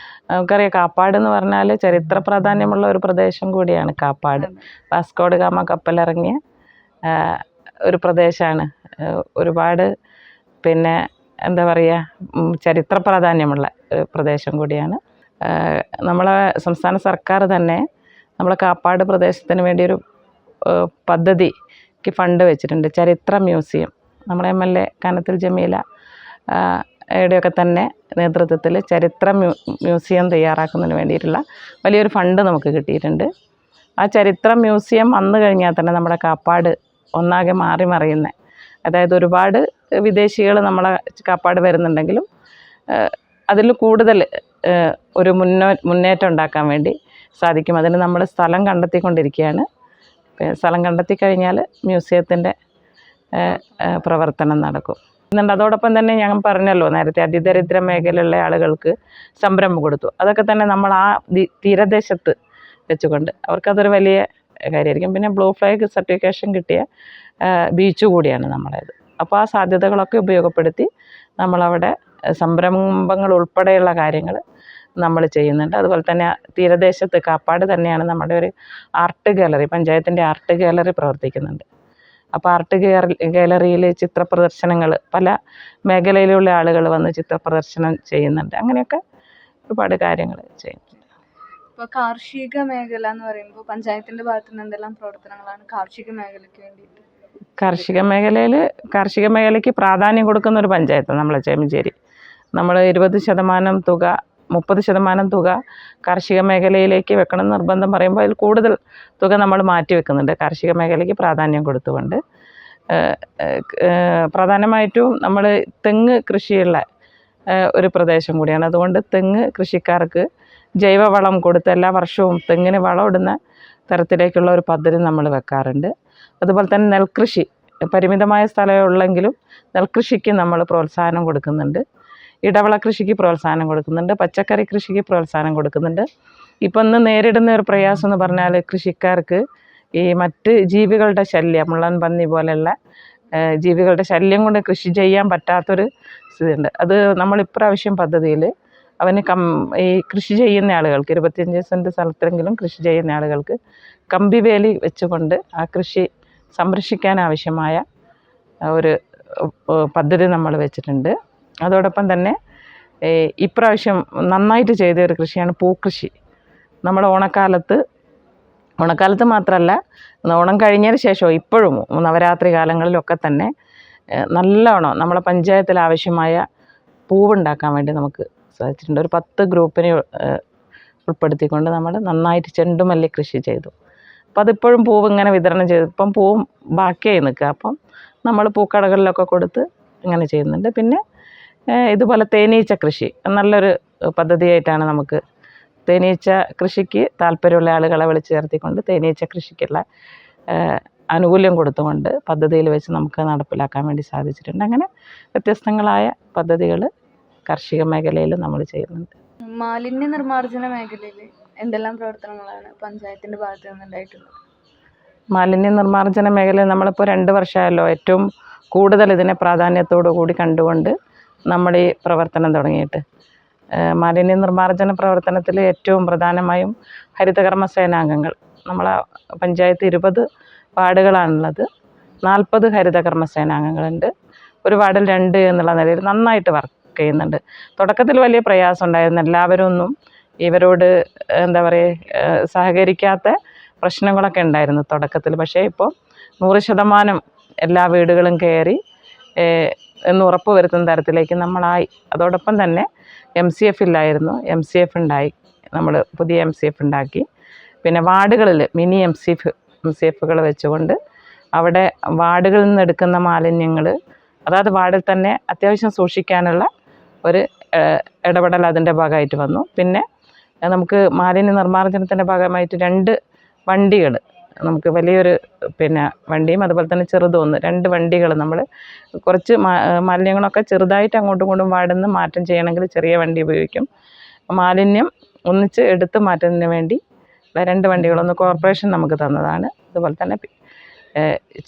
നമുക്കറിയാം, കാപ്പാട് എന്ന് പറഞ്ഞാൽ ചരിത്ര പ്രാധാന്യമുള്ള ഒരു പ്രദേശം കൂടിയാണ് കാപ്പാട്. വാസ്കോഡ് ഗാമ കപ്പലിറങ്ങിയ ഒരു പ്രദേശമാണ്. ഒരുപാട് പിന്നെ എന്താ പറയുക, ചരിത്ര പ്രാധാന്യമുള്ള ഒരു പ്രദേശം കൂടിയാണ്. നമ്മളെ സംസ്ഥാന സർക്കാർ തന്നെ നമ്മളെ കാപ്പാട് പ്രദേശത്തിന് വേണ്ടി ഒരു പദ്ധതിക്ക് ഫണ്ട് വെച്ചിട്ടുണ്ട്. ചരിത്ര മ്യൂസിയം. നമ്മളെ MLA കാനത്തിൽ ജമീല യുടെയൊക്കെ തന്നെ നേതൃത്വത്തിൽ ചരിത്ര മ്യൂസിയം തയ്യാറാക്കുന്നതിന് വേണ്ടിയിട്ടുള്ള വലിയൊരു ഫണ്ട് നമുക്ക് കിട്ടിയിട്ടുണ്ട്. ആ ചരിത്ര മ്യൂസിയം വന്നു കഴിഞ്ഞാൽ തന്നെ നമ്മുടെ കാപ്പാട് ഒന്നാകെ മാറി മറിയുന്ന, അതായത് ഒരുപാട് വിദേശികൾ നമ്മളെ കാപ്പാട് വരുന്നുണ്ടെങ്കിലും അതിൽ കൂടുതൽ ഒരു മുന്നേറ്റം ഉണ്ടാക്കാൻ വേണ്ടി സാധിക്കും. അതിന് നമ്മൾ സ്ഥലം കണ്ടെത്തിക്കൊണ്ടിരിക്കുകയാണ്. സ്ഥലം കണ്ടെത്തി കഴിഞ്ഞാൽ മ്യൂസിയത്തിൻ്റെ പ്രവർത്തനം നടക്കും. അതോടൊപ്പം തന്നെ ഞാൻ പറഞ്ഞല്ലോ നേരത്തെ, അതിദരിദ്ര മേഖലയിലുള്ള ആളുകൾക്ക് സംരംഭം കൊടുത്തു. അതൊക്കെ തന്നെ നമ്മൾ ആ തീരദേശത്ത് വെച്ചുകൊണ്ട് അവർക്കതൊരു വലിയ കാര്യമായിരിക്കും. പിന്നെ ബ്ലൂ ഫ്ലാഗ് സർട്ടിഫിക്കേഷൻ കിട്ടിയ ബീച്ച് കൂടിയാണ് നമ്മളത്. അപ്പോൾ ആ സാധ്യതകളൊക്കെ ഉപയോഗപ്പെടുത്തി നമ്മളവിടെ സംരംഭങ്ങൾ ഉൾപ്പെടെയുള്ള കാര്യങ്ങൾ നമ്മൾ ചെയ്യുന്നുണ്ട്. അതുപോലെ തന്നെ തീരദേശത്ത് കാപ്പാട് തന്നെയാണ് നമ്മുടെ ഒരു ആർട്ട് ഗാലറി, പഞ്ചായത്തിൻ്റെ ആർട്ട് ഗാലറി പ്രവർത്തിക്കുന്നുണ്ട്. അപ്പോൾ ആർട്ട് ഗാലറിയിൽ ചിത്ര പ്രദർശനങ്ങൾ, പല മേഖലയിലുള്ള ആളുകൾ വന്ന് ചിത്ര പ്രദർശനം ചെയ്യുന്നുണ്ട്. അങ്ങനെയൊക്കെ ഒരുപാട് കാര്യങ്ങൾ ചെയ്യുന്നുണ്ട്. ഇപ്പോൾ കാർഷിക മേഖല എന്ന് പറയുമ്പോൾ പഞ്ചായത്തിൻ്റെ ഭാഗത്തു നിന്ന് എന്തെല്ലാം പ്രവർത്തനങ്ങളാണ് കാർഷിക മേഖലയ്ക്ക് വേണ്ടിയിട്ട്? കാർഷിക മേഖലയ്ക്ക് പ്രാധാന്യം കൊടുക്കുന്ന ഒരു പഞ്ചായത്താണ് നമ്മളെ ചേമഞ്ചേരി. നമ്മൾ 20% തുക, 30% തുക കാർഷിക മേഖലയിലേക്ക് വെക്കണം നിർബന്ധം പറയുമ്പോൾ അതിൽ കൂടുതൽ തുക നമ്മൾ മാറ്റി വെക്കുന്നുണ്ട് കാർഷിക മേഖലയ്ക്ക് പ്രാധാന്യം കൊടുത്തുകൊണ്ട്. പ്രധാനമായിട്ടും നമ്മൾ തെങ്ങ് കൃഷിയുള്ള ഒരു പ്രദേശം കൂടിയാണ്. അതുകൊണ്ട് തെങ്ങ് കൃഷിക്കാർക്ക് ജൈവവളം കൊടുത്ത് എല്ലാ വർഷവും തെങ്ങിന് വളമിടുന്ന തരത്തിലേക്കുള്ള ഒരു പദ്ധതി നമ്മൾ വെക്കാറുണ്ട്. അതുപോലെ തന്നെ നെൽകൃഷി, പരിമിതമായ സ്ഥലമേ ഉള്ളെങ്കിലും നെൽകൃഷിക്ക് നമ്മൾ പ്രോത്സാഹനം കൊടുക്കുന്നുണ്ട്. ഇടവിള കൃഷിക്ക് പ്രോത്സാഹനം കൊടുക്കുന്നുണ്ട്. പച്ചക്കറി കൃഷിക്ക് പ്രോത്സാഹനം കൊടുക്കുന്നുണ്ട്. ഇപ്പം ഇന്ന് നേരിടുന്ന ഒരു പ്രയാസം എന്ന് പറഞ്ഞാൽ കൃഷിക്കാർക്ക് ഈ മറ്റ് ജീവികളുടെ ശല്യം, മുള്ളൻ പന്നി പോലെയുള്ള ജീവികളുടെ ശല്യം കൊണ്ട് കൃഷി ചെയ്യാൻ പറ്റാത്തൊരു സ്ഥിതിയുണ്ട്. അത് നമ്മൾ ഇപ്രാവശ്യം പദ്ധതിയിൽ അവന് ഈ കൃഷി ചെയ്യുന്ന ആളുകൾക്ക് 25 സെൻറ്റ് സ്ഥലത്തെങ്കിലും കൃഷി ചെയ്യുന്ന ആളുകൾക്ക് കമ്പിവേലി വെച്ചുകൊണ്ട് ആ കൃഷി സംരക്ഷിക്കാൻ ആവശ്യമായ ഒരു പദ്ധതി നമ്മൾ വെച്ചിട്ടുണ്ട്. അതോടൊപ്പം തന്നെ ഇപ്രാവശ്യം നന്നായിട്ട് ചെയ്ത ഒരു കൃഷിയാണ് പൂക്കൃഷി. നമ്മൾ ഓണക്കാലത്ത് മാത്രമല്ല, ഓണം കഴിഞ്ഞതിന് ശേഷം ഇപ്പോഴും നവരാത്രി കാലങ്ങളിലൊക്കെ തന്നെ നല്ലവണ്ണം നമ്മളെ പഞ്ചായത്തിൽ ആവശ്യമായ പൂവുണ്ടാക്കാൻ വേണ്ടി നമുക്ക് സാധിച്ചിട്ടുണ്ട്. ഒരു 10 ഗ്രൂപ്പിനെ ഉൾപ്പെടുത്തിക്കൊണ്ട് നമ്മൾ നന്നായിട്ട് ചെണ്ടുമല്ലി കൃഷി ചെയ്തു. അപ്പം അതിപ്പോഴും പൂവ് ഇങ്ങനെ വിതരണം ചെയ്തു. ഇപ്പം പൂവും ബാക്കിയായി നിൽക്കുക. അപ്പം നമ്മൾ പൂക്കടകളിലൊക്കെ കൊടുത്ത് ഇങ്ങനെ ചെയ്യുന്നുണ്ട്. പിന്നെ ഇതുപോലെ തേനീച്ച കൃഷി നല്ലൊരു പദ്ധതിയായിട്ടാണ് നമുക്ക് തേനീച്ച കൃഷിക്ക് താല്പര്യമുള്ള ആളുകളെ വിളിച്ചു ചേർത്തിക്കൊണ്ട് തേനീച്ച കൃഷിക്കുള്ള ആനുകൂല്യം കൊടുത്തുകൊണ്ട് പദ്ധതിയിൽ വെച്ച് നമുക്ക് നടപ്പിലാക്കാൻ വേണ്ടി സാധിച്ചിട്ടുണ്ട്. അങ്ങനെ വ്യത്യസ്തങ്ങളായ പദ്ധതികൾ കാർഷിക മേഖലയിൽ നമ്മൾ ചെയ്യുന്നുണ്ട്. മാലിന്യ നിർമ്മാർജ്ജന മേഖലയിൽ എന്തെല്ലാം പ്രവർത്തനങ്ങളാണ് പഞ്ചായത്തിൻ്റെ ഭാഗത്ത് നിന്നുണ്ടായിട്ടുള്ളത്? മാലിന്യ നിർമ്മാർജ്ജന മേഖലയിൽ നമ്മളിപ്പോൾ 2 വർഷമായല്ലോ ഏറ്റവും കൂടുതൽ ഇതിനെ പ്രാധാന്യത്തോടു കൂടി കണ്ടുകൊണ്ട് നമ്മൾ ഈ പ്രവർത്തനം തുടങ്ങിയിട്ട്. മാലിന്യ നിർമ്മാർജ്ജന പ്രവർത്തനത്തിൽ ഏറ്റവും പ്രധാനമായും ഹരിതകർമ്മ സേനാംഗങ്ങൾ, നമ്മളെ പഞ്ചായത്ത് 20 വാർഡുകളാണുള്ളത്. 40 ഹരിതകർമ്മ സേനാംഗങ്ങളുണ്ട്. ഒരു വാർഡിൽ 2 എന്നുള്ള നിലയിൽ നന്നായിട്ട് വർക്ക് ചെയ്യുന്നുണ്ട്. തുടക്കത്തിൽ വലിയ പ്രയാസം ഉണ്ടായിരുന്നു. എല്ലാവരും ഒന്നും ഇവരോട് എന്താ പറയുക സഹകരിക്കാത്ത പ്രശ്നങ്ങളൊക്കെ ഉണ്ടായിരുന്നു തുടക്കത്തിൽ. പക്ഷേ ഇപ്പോൾ 100% എല്ലാ വീടുകളും കയറി എന്ന് ഉറപ്പ് വരുത്തുന്ന തരത്തിലേക്ക് നമ്മളായി. അതോടൊപ്പം തന്നെ MCF ഇല്ലായിരുന്നു, MCF ഉണ്ടായി. നമ്മൾ പുതിയ MCF ഉണ്ടാക്കി. പിന്നെ വാർഡുകളിൽ മിനി MCFകൾ വെച്ചുകൊണ്ട് അവിടെ വാർഡുകളിൽ നിന്ന് എടുക്കുന്ന മാലിന്യങ്ങൾ അതായത് വാർഡിൽ തന്നെ അത്യാവശ്യം സൂക്ഷിക്കാനുള്ള ഒരു ഇടപെടൽ അതിൻ്റെ ഭാഗമായിട്ട് വന്നു. പിന്നെ നമുക്ക് മാലിന്യ നിർമ്മാർജ്ജനത്തിൻ്റെ ഭാഗമായിട്ട് 2 വണ്ടികൾ, നമുക്ക് വലിയൊരു വണ്ടിയും അതുപോലെ തന്നെ ചെറുതൊന്ന് 2 വണ്ടികൾ നമ്മൾ കുറച്ച് മാലിന്യങ്ങളൊക്കെ ചെറുതായിട്ട് അങ്ങോട്ടും ഇങ്ങോട്ടും വാർഡിൽ നിന്ന് മാറ്റം ചെയ്യണമെങ്കിൽ ചെറിയ വണ്ടി ഉപയോഗിക്കും. മാലിന്യം ഒന്നിച്ച് എടുത്ത് മാറ്റുന്നതിന് വേണ്ടി 2 വണ്ടികളൊന്ന് കോർപ്പറേഷൻ നമുക്ക് തന്നതാണ്. അതുപോലെ തന്നെ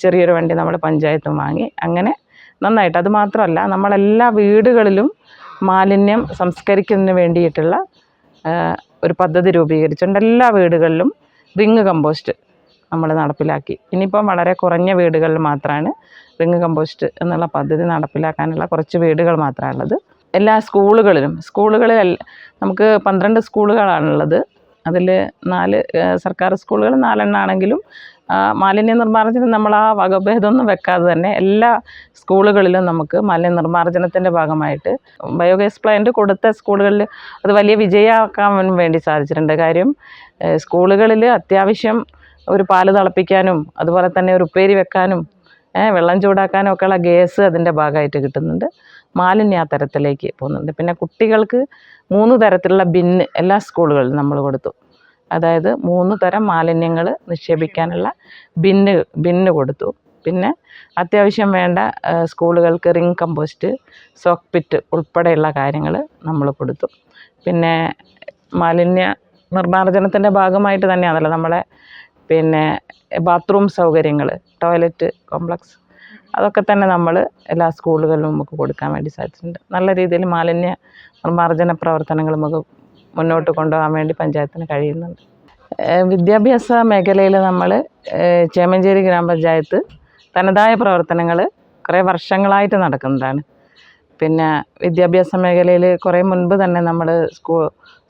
ചെറിയൊരു വണ്ടി നമ്മൾ പഞ്ചായത്തും വാങ്ങി. അങ്ങനെ നന്നായിട്ട്. അതുമാത്രമല്ല, നമ്മളെല്ലാ വീടുകളിലും മാലിന്യം സംസ്കരിക്കുന്നതിന് വേണ്ടിയിട്ടുള്ള ഒരു പദ്ധതി രൂപീകരിച്ചിട്ടുണ്ട്. എല്ലാ വീടുകളിലും റിങ് കമ്പോസ്റ്റ് നമ്മൾ നടപ്പിലാക്കി. ഇനിയിപ്പം വളരെ കുറഞ്ഞ വീടുകളിൽ മാത്രമാണ് റിങ് കമ്പോസ്റ്റ് എന്നുള്ള പദ്ധതി നടപ്പിലാക്കാനുള്ള കുറച്ച് വീടുകൾ മാത്രമാണുള്ളത്. എല്ലാ സ്കൂളുകളിൽ നമുക്ക് 12 സ്കൂളുകളാണുള്ളത്. അതിൽ 4 സർക്കാർ സ്കൂളുകൾ 4 എണ്ണമാണെങ്കിലും മാലിന്യ നിർമ്മാർജ്ജനം നമ്മൾ ആ വകഭേദമൊന്നും വെക്കാതെ തന്നെ എല്ലാ സ്കൂളുകളിലും നമുക്ക് മാലിന്യ നിർമ്മാർജ്ജനത്തിൻ്റെ ഭാഗമായിട്ട് ബയോഗ്യാസ് പ്ലാന്റ് കൊടുത്ത സ്കൂളുകളിൽ അത് വലിയ വിജയമാക്കാൻ വേണ്ടി സാധിച്ചിട്ടുണ്ട്. കാര്യം സ്കൂളുകളിൽ അത്യാവശ്യം ഒരു പാല് തിളപ്പിക്കാനും അതുപോലെ തന്നെ ഒരു ഉപ്പേരി വെക്കാനും വെള്ളം ചൂടാക്കാനും ഒക്കെയുള്ള ഗ്യാസ് അതിൻ്റെ ഭാഗമായിട്ട് കിട്ടുന്നുണ്ട്. മാലിന്യ ആ തരത്തിലേക്ക് പോകുന്നുണ്ട്. പിന്നെ കുട്ടികൾക്ക് 3 തരത്തിലുള്ള ബിന്ന് എല്ലാ സ്കൂളുകളിലും നമ്മൾ കൊടുത്തു. അതായത് 3 തരം മാലിന്യങ്ങൾ നിക്ഷേപിക്കാനുള്ള ബിന്ന് കൊടുത്തു. പിന്നെ അത്യാവശ്യം വേണ്ട സ്കൂളുകൾക്ക് റിങ് കമ്പോസ്റ്റ്, സോക്ക് പിറ്റ് ഉൾപ്പെടെയുള്ള കാര്യങ്ങൾ നമ്മൾ കൊടുത്തു. പിന്നെ മാലിന്യ നിർമ്മാർജ്ജനത്തിൻ്റെ ഭാഗമായിട്ട് തന്നെയാണല്ലോ നമ്മളെ ബാത്റൂം സൗകര്യങ്ങൾ, ടോയ്ലറ്റ് കോംപ്ലക്സ്, അതൊക്കെ തന്നെ നമ്മൾ എല്ലാ സ്കൂളുകളിലും നമുക്ക് കൊടുക്കാൻ വേണ്ടി സാധിച്ചിട്ടുണ്ട്. നല്ല രീതിയിൽ മാലിന്യ നിർമ്മാർജ്ജന പ്രവർത്തനങ്ങൾ നമുക്ക് മുന്നോട്ട് കൊണ്ടുപോകാൻ വേണ്ടി പഞ്ചായത്തിന് കഴിയുന്നുണ്ട്. വിദ്യാഭ്യാസ മേഖലയിൽ നമ്മൾ ചേമഞ്ചേരി ഗ്രാമപഞ്ചായത്ത് തനതായ പ്രവർത്തനങ്ങൾ കുറേ വർഷങ്ങളായിട്ട് നടക്കുന്നതാണ്. പിന്നെ വിദ്യാഭ്യാസ മേഖലയിൽ കുറേ മുൻപ് തന്നെ നമ്മൾ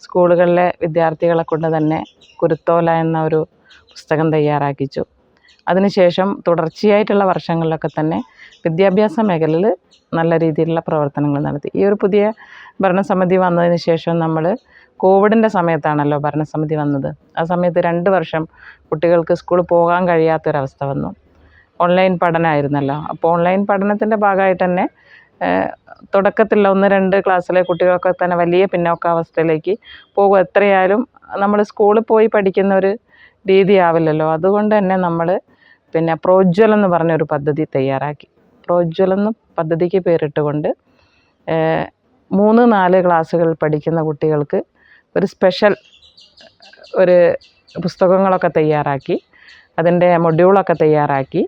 സ്കൂളുകളിലെ വിദ്യാർത്ഥികളെ കൊണ്ട് തന്നെ കുരുത്തോല എന്ന ഒരു പുസ്തകം തയ്യാറാക്കിച്ചു. അതിനുശേഷം തുടർച്ചയായിട്ടുള്ള വർഷങ്ങളിലൊക്കെ തന്നെ വിദ്യാഭ്യാസ മേഖലയിൽ നല്ല രീതിയിലുള്ള പ്രവർത്തനങ്ങൾ നടത്തി. ഈ ഒരു പുതിയ ഭരണസമിതി വന്നതിന് ശേഷം നമ്മൾ കോവിഡിൻ്റെ സമയത്താണല്ലോ ഭരണസമിതി വന്നത്. ആ സമയത്ത് 2 വർഷം കുട്ടികൾക്ക് സ്കൂളിൽ പോകാൻ കഴിയാത്തൊരവസ്ഥ വന്നു. ഓൺലൈൻ പഠനമായിരുന്നല്ലോ. അപ്പോൾ ഓൺലൈൻ പഠനത്തിൻ്റെ ഭാഗമായിട്ട് തന്നെ തുടക്കത്തിൽ 1-2 ക്ലാസ്സിലെ കുട്ടികളൊക്കെ തന്നെ വലിയ പിന്നോക്കാവസ്ഥയിലേക്ക് പോകും. എത്രയായാലും നമ്മൾ സ്കൂളിൽ പോയി പഠിക്കുന്ന ഒരു രീതിയാവില്ലല്ലോ. അതുകൊണ്ട് തന്നെ നമ്മൾ പ്രോജ്വലം എന്ന് പറഞ്ഞൊരു പദ്ധതി തയ്യാറാക്കി. പ്രോജ്വലം എന്ന പദ്ധതിക്ക് പേരിട്ടുകൊണ്ട് 3-4 ക്ലാസ്സുകളിൽ പഠിക്കുന്ന കുട്ടികൾക്ക് ഒരു സ്പെഷ്യൽ ഒരു പുസ്തകങ്ങളൊക്കെ തയ്യാറാക്കി, അതിൻ്റെ മൊഡ്യൂളൊക്കെ തയ്യാറാക്കി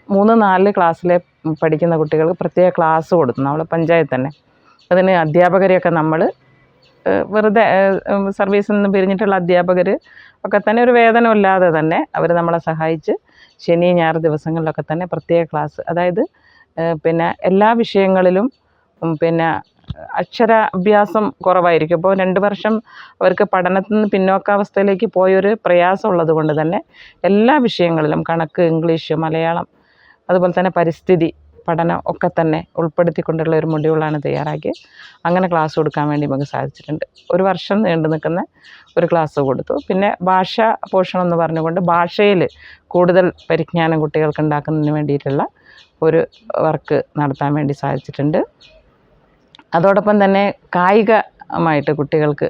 3-4 ക്ലാസ്സിലെ പഠിക്കുന്ന കുട്ടികൾക്ക് പ്രത്യേക ക്ലാസ് കൊടുത്തു നമ്മൾ പഞ്ചായത്ത് തന്നെ. അതിന് അധ്യാപകരെയൊക്കെ നമ്മൾ വെറുതെ സർവീസിൽ നിന്ന് പിരിഞ്ഞിട്ടുള്ള അധ്യാപകർ ഒക്കെ തന്നെ ഒരു വേതനമില്ലാതെ തന്നെ അവർ നമ്മളെ സഹായിച്ച് ശനി ഞായർ ദിവസങ്ങളിലൊക്കെ തന്നെ പ്രത്യേക ക്ലാസ്, അതായത് പിന്നെ എല്ലാ വിഷയങ്ങളിലും പിന്നെ അക്ഷരാഭ്യാസം കുറവായിരിക്കും. അപ്പോൾ 2 വർഷം അവർക്ക് പഠനത്തിൽ നിന്ന് പിന്നോക്കാവസ്ഥയിലേക്ക് പോയൊരു പ്രയാസം ഉള്ളത് കൊണ്ട് തന്നെ എല്ലാ വിഷയങ്ങളിലും കണക്ക്, ഇംഗ്ലീഷ്, മലയാളം, അതുപോലെ തന്നെ പരിസ്ഥിതി പഠനം ഒക്കെ തന്നെ ഉൾപ്പെടുത്തിക്കൊണ്ടുള്ള ഒരു മൊഡ്യൂളാണ് തയ്യാറാക്കിയത്. അങ്ങനെ ക്ലാസ് കൊടുക്കാൻ വേണ്ടി നമുക്ക് സാധിച്ചിട്ടുണ്ട്. 1 വർഷം നീണ്ടു നിൽക്കുന്ന ഒരു ക്ലാസ് കൊടുത്തു. പിന്നെ ഭാഷാ പോഷണം എന്ന് പറഞ്ഞുകൊണ്ട് ഭാഷയിൽ കൂടുതൽ പരിജ്ഞാനം കുട്ടികൾക്ക് ഉണ്ടാക്കുന്നതിന് വേണ്ടിയിട്ടുള്ള ഒരു വർക്ക് നടത്താൻ വേണ്ടി സാധിച്ചിട്ടുണ്ട്. അതോടൊപ്പം തന്നെ കായികമായിട്ട് കുട്ടികൾക്ക്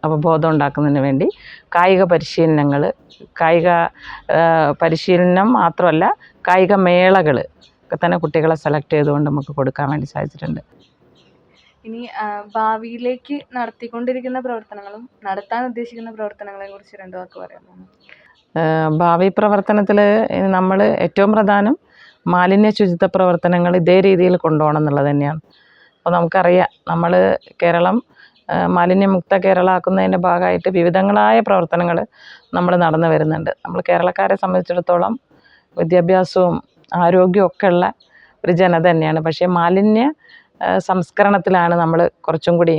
അവബോധം ഉണ്ടാക്കുന്നതിന് വേണ്ടി കായിക പരിശീലനം മാത്രമല്ല കായിക മേളകൾ ഒക്കെ തന്നെ കുട്ടികളെ സെലക്ട് ചെയ്തുകൊണ്ട് നമുക്ക് കൊടുക്കാൻ വേണ്ടി സാധിച്ചിട്ടുണ്ട്. ഇനി ഭാവിയിലേക്ക് നടത്തിക്കൊണ്ടിരിക്കുന്ന പ്രവർത്തനങ്ങളും നടത്താൻ ഉദ്ദേശിക്കുന്ന പ്രവർത്തനങ്ങളെ കുറിച്ച് 2 വാക്ക് പറയാമോ? ഭാവി പ്രവർത്തനത്തിൽ നമ്മൾ ഏറ്റവും പ്രധാനം മാലിന്യ ശുചിത്വ പ്രവർത്തനങ്ങൾ ഇതേ രീതിയിൽ കൊണ്ടുപോകണം എന്നുള്ളത് തന്നെയാണ്. അപ്പോൾ നമുക്കറിയാം, നമ്മൾ കേരളം മാലിന്യമുക്ത കേരളമാക്കുന്നതിൻ്റെ ഭാഗമായിട്ട് വിവിധങ്ങളായ പ്രവർത്തനങ്ങൾ നമ്മൾ നടന്നു വരുന്നുണ്ട്. നമ്മൾ കേരളക്കാരെ സംബന്ധിച്ചിടത്തോളം വിദ്യാഭ്യാസവും ആരോഗ്യവും ഒക്കെ ഉള്ള ഒരു ജനത തന്നെയാണ്. പക്ഷേ മാലിന്യ സംസ്കരണത്തിലാണ് നമ്മൾ കുറച്ചും കൂടി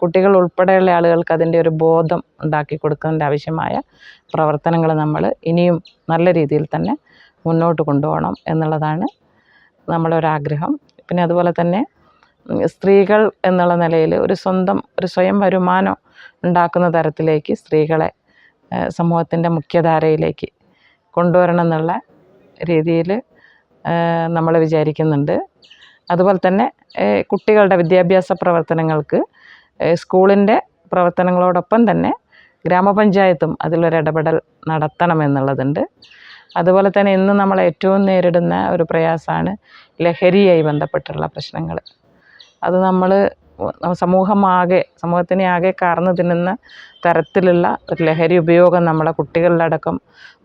കുട്ടികൾ ഉൾപ്പെടെയുള്ള ആളുകൾക്ക് അതിൻ്റെ ഒരു ബോധം ഉണ്ടാക്കി കൊടുക്കുന്നതിൻ്റെ ആവശ്യമായ പ്രവർത്തനങ്ങൾ നമ്മൾ ഇനിയും നല്ല രീതിയിൽ തന്നെ മുന്നോട്ട് കൊണ്ടുപോകണം എന്നുള്ളതാണ് നമ്മളൊരാഗ്രഹം. പിന്നെ അതുപോലെ തന്നെ സ്ത്രീകൾ എന്നുള്ള നിലയിൽ ഒരു സ്വയം വരുമാനം ഉണ്ടാക്കുന്ന തരത്തിലേക്ക് സ്ത്രീകളെ സമൂഹത്തിൻ്റെ മുഖ്യധാരയിലേക്ക് കൊണ്ടുവരണം എന്നുള്ള രീതിയിൽ നമ്മൾ വിചാരിക്കുന്നുണ്ട്. അതുപോലെ തന്നെ കുട്ടികളുടെ വിദ്യാഭ്യാസ പ്രവർത്തനങ്ങൾക്ക് സ്കൂളിൻ്റെ പ്രവർത്തനങ്ങളോടൊപ്പം തന്നെ ഗ്രാമപഞ്ചായത്തും അതിലൊരു ഇടപെടൽ നടത്തണമെന്നുള്ളതുണ്ട്. അതുപോലെ തന്നെ ഇന്ന് നമ്മൾ ഏറ്റവും നേരിടുന്ന ഒരു പ്രയാസമാണ് ലഹരിയായി ബന്ധപ്പെട്ടുള്ള പ്രശ്നങ്ങൾ. അത് നമ്മൾ സമൂഹത്തിനെ ആകെ കാർന്നു തിന്നുന്ന തരത്തിലുള്ള ഒരു ലഹരി ഉപയോഗം നമ്മളെ കുട്ടികളിലടക്കം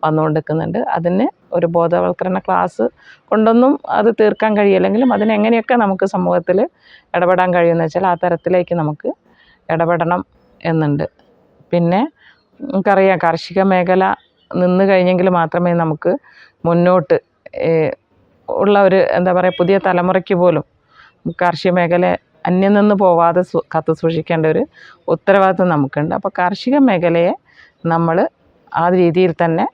വന്നുകൊണ്ടിരിക്കുന്നുണ്ട്. അതിന് ഒരു ബോധവൽക്കരണ ക്ലാസ് കൊണ്ടൊന്നും അത് തീർക്കാൻ കഴിയില്ലെങ്കിലും അതിനെങ്ങനെയൊക്കെ നമുക്ക് സമൂഹത്തിൽ ഇടപെടാൻ കഴിയുമെന്ന് വെച്ചാൽ ആ തരത്തിലേക്ക് നമുക്ക് ഇടപെടണം എന്നുണ്ട്. പിന്നെ നമുക്കറിയാം, കാർഷിക മേഖല നിന്ന് കഴിഞ്ഞെങ്കിൽ മാത്രമേ നമുക്ക് മുന്നോട്ട് ഉള്ള ഒരു പുതിയ തലമുറയ്ക്ക് പോലും കാർഷിക മേഖല അന്യം നിന്ന് പോവാതെ കാത്തു സൂക്ഷിക്കേണ്ട ഒരു ഉത്തരവാദിത്വം നമുക്കുണ്ട്. അപ്പോൾ കാർഷിക മേഖലയെ നമ്മൾ ആ രീതിയിൽ തന്നെ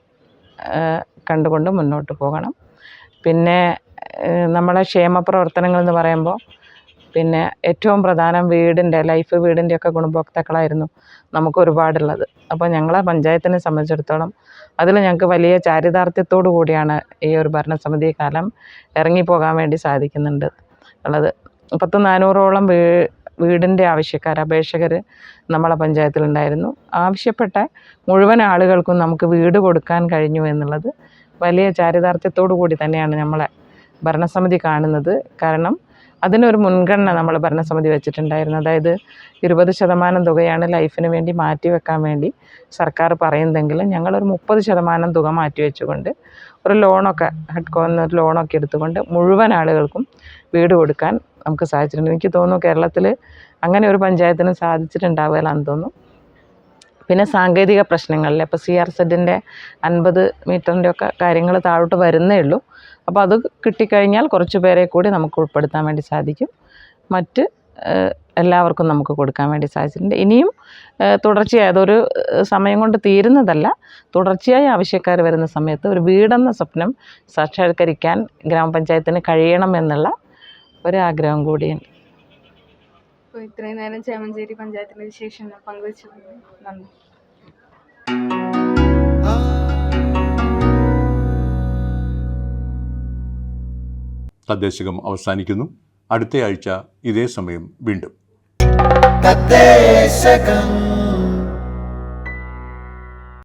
കണ്ടുകൊണ്ട് മുന്നോട്ട് പോകണം. പിന്നെ നമ്മളെ ക്ഷേമ പ്രവർത്തനങ്ങൾ എന്ന് പറയുമ്പോൾ പിന്നെ ഏറ്റവും പ്രധാനം വീടിൻ്റെ ഒക്കെ ഗുണഭോക്താക്കളായിരുന്നു നമുക്ക് ഒരുപാടുള്ളത്. അപ്പോൾ ഞങ്ങളെ പഞ്ചായത്തിനെ സംബന്ധിച്ചിടത്തോളം അതിൽ ഞങ്ങൾക്ക് വലിയ ചാരിതാർത്ഥ്യത്തോടു കൂടിയാണ് ഈ ഒരു ഭരണസമിതി കാലം ഇറങ്ങിപ്പോകാൻ വേണ്ടി സാധിക്കുന്നുണ്ട് ഉള്ളത്. 400ഓളം വീടിൻ്റെ അപേക്ഷകർ നമ്മളെ പഞ്ചായത്തിലുണ്ടായിരുന്നു. ആവശ്യപ്പെട്ട മുഴുവൻ ആളുകൾക്കും നമുക്ക് വീട് കൊടുക്കാൻ കഴിഞ്ഞു എന്നുള്ളത് വലിയ ചാരിതാർത്ഥ്യത്തോടു കൂടി തന്നെയാണ് നമ്മളെ ഭരണസമിതി കാണുന്നത്. കാരണം അതിനൊരു മുൻഗണന നമ്മൾ ഭരണസമിതി വെച്ചിട്ടുണ്ടായിരുന്നു. അതായത് 20% തുകയാണ് ലൈഫിന് വേണ്ടി മാറ്റിവെക്കാൻ വേണ്ടി സർക്കാർ പറയുന്നതെങ്കിലും ഞങ്ങളൊരു 30% തുക മാറ്റിവെച്ചുകൊണ്ട് ഒരു ലോണൊക്കെ ഹഡ്കോന്നൊരു ലോണൊക്കെ എടുത്തുകൊണ്ട് മുഴുവൻ ആളുകൾക്കും വീട് കൊടുക്കാൻ നമുക്ക് സാധിച്ചിട്ടുണ്ട്. എനിക്ക് തോന്നുന്നു കേരളത്തിൽ അങ്ങനെ ഒരു പഞ്ചായത്തിന് സാധിച്ചിട്ടുണ്ടാവുകയെന്ന് തോന്നുന്നു. പിന്നെ സാങ്കേതിക പ്രശ്നങ്ങളിൽ ഇപ്പോൾ CRZ-ൻ്റെ 50 മീറ്ററിൻ്റെ ഒക്കെ കാര്യങ്ങൾ താഴോട്ട് വരുന്നേ ഉള്ളൂ. അപ്പോൾ അത് കിട്ടിക്കഴിഞ്ഞാൽ കുറച്ച് പേരെ കൂടി നമുക്ക് ഉൾപ്പെടുത്താൻ വേണ്ടി സാധിക്കും. മറ്റ് എല്ലാവർക്കും നമുക്ക് കൊടുക്കാൻ വേണ്ടി സാധിച്ചിട്ടുണ്ട്. ഇനിയും തുടർച്ചയായി അതൊരു സമയം കൊണ്ട് തീരുന്നതല്ല, തുടർച്ചയായി ആവശ്യക്കാർ വരുന്ന സമയത്ത് ഒരു വീടെന്ന സ്വപ്നം സാക്ഷാത്കരിക്കാൻ ഗ്രാമപഞ്ചായത്തിന് കഴിയണമെന്നുള്ള ഒരാഗ്രഹം കൂടിയുണ്ട്. അപ്പോൾ ഇത്രയും നേരം ചേമഞ്ചേരി പഞ്ചായത്തിൻ്റെ വിശേഷങ്ങൾ പങ്കുവച്ചതിന് നന്ദി. തദ്ദേശകം അവസാനിക്കുന്നു. അടുത്ത ആഴ്ച ഇതേ സമയം വീണ്ടും. തദ്ദേശകം.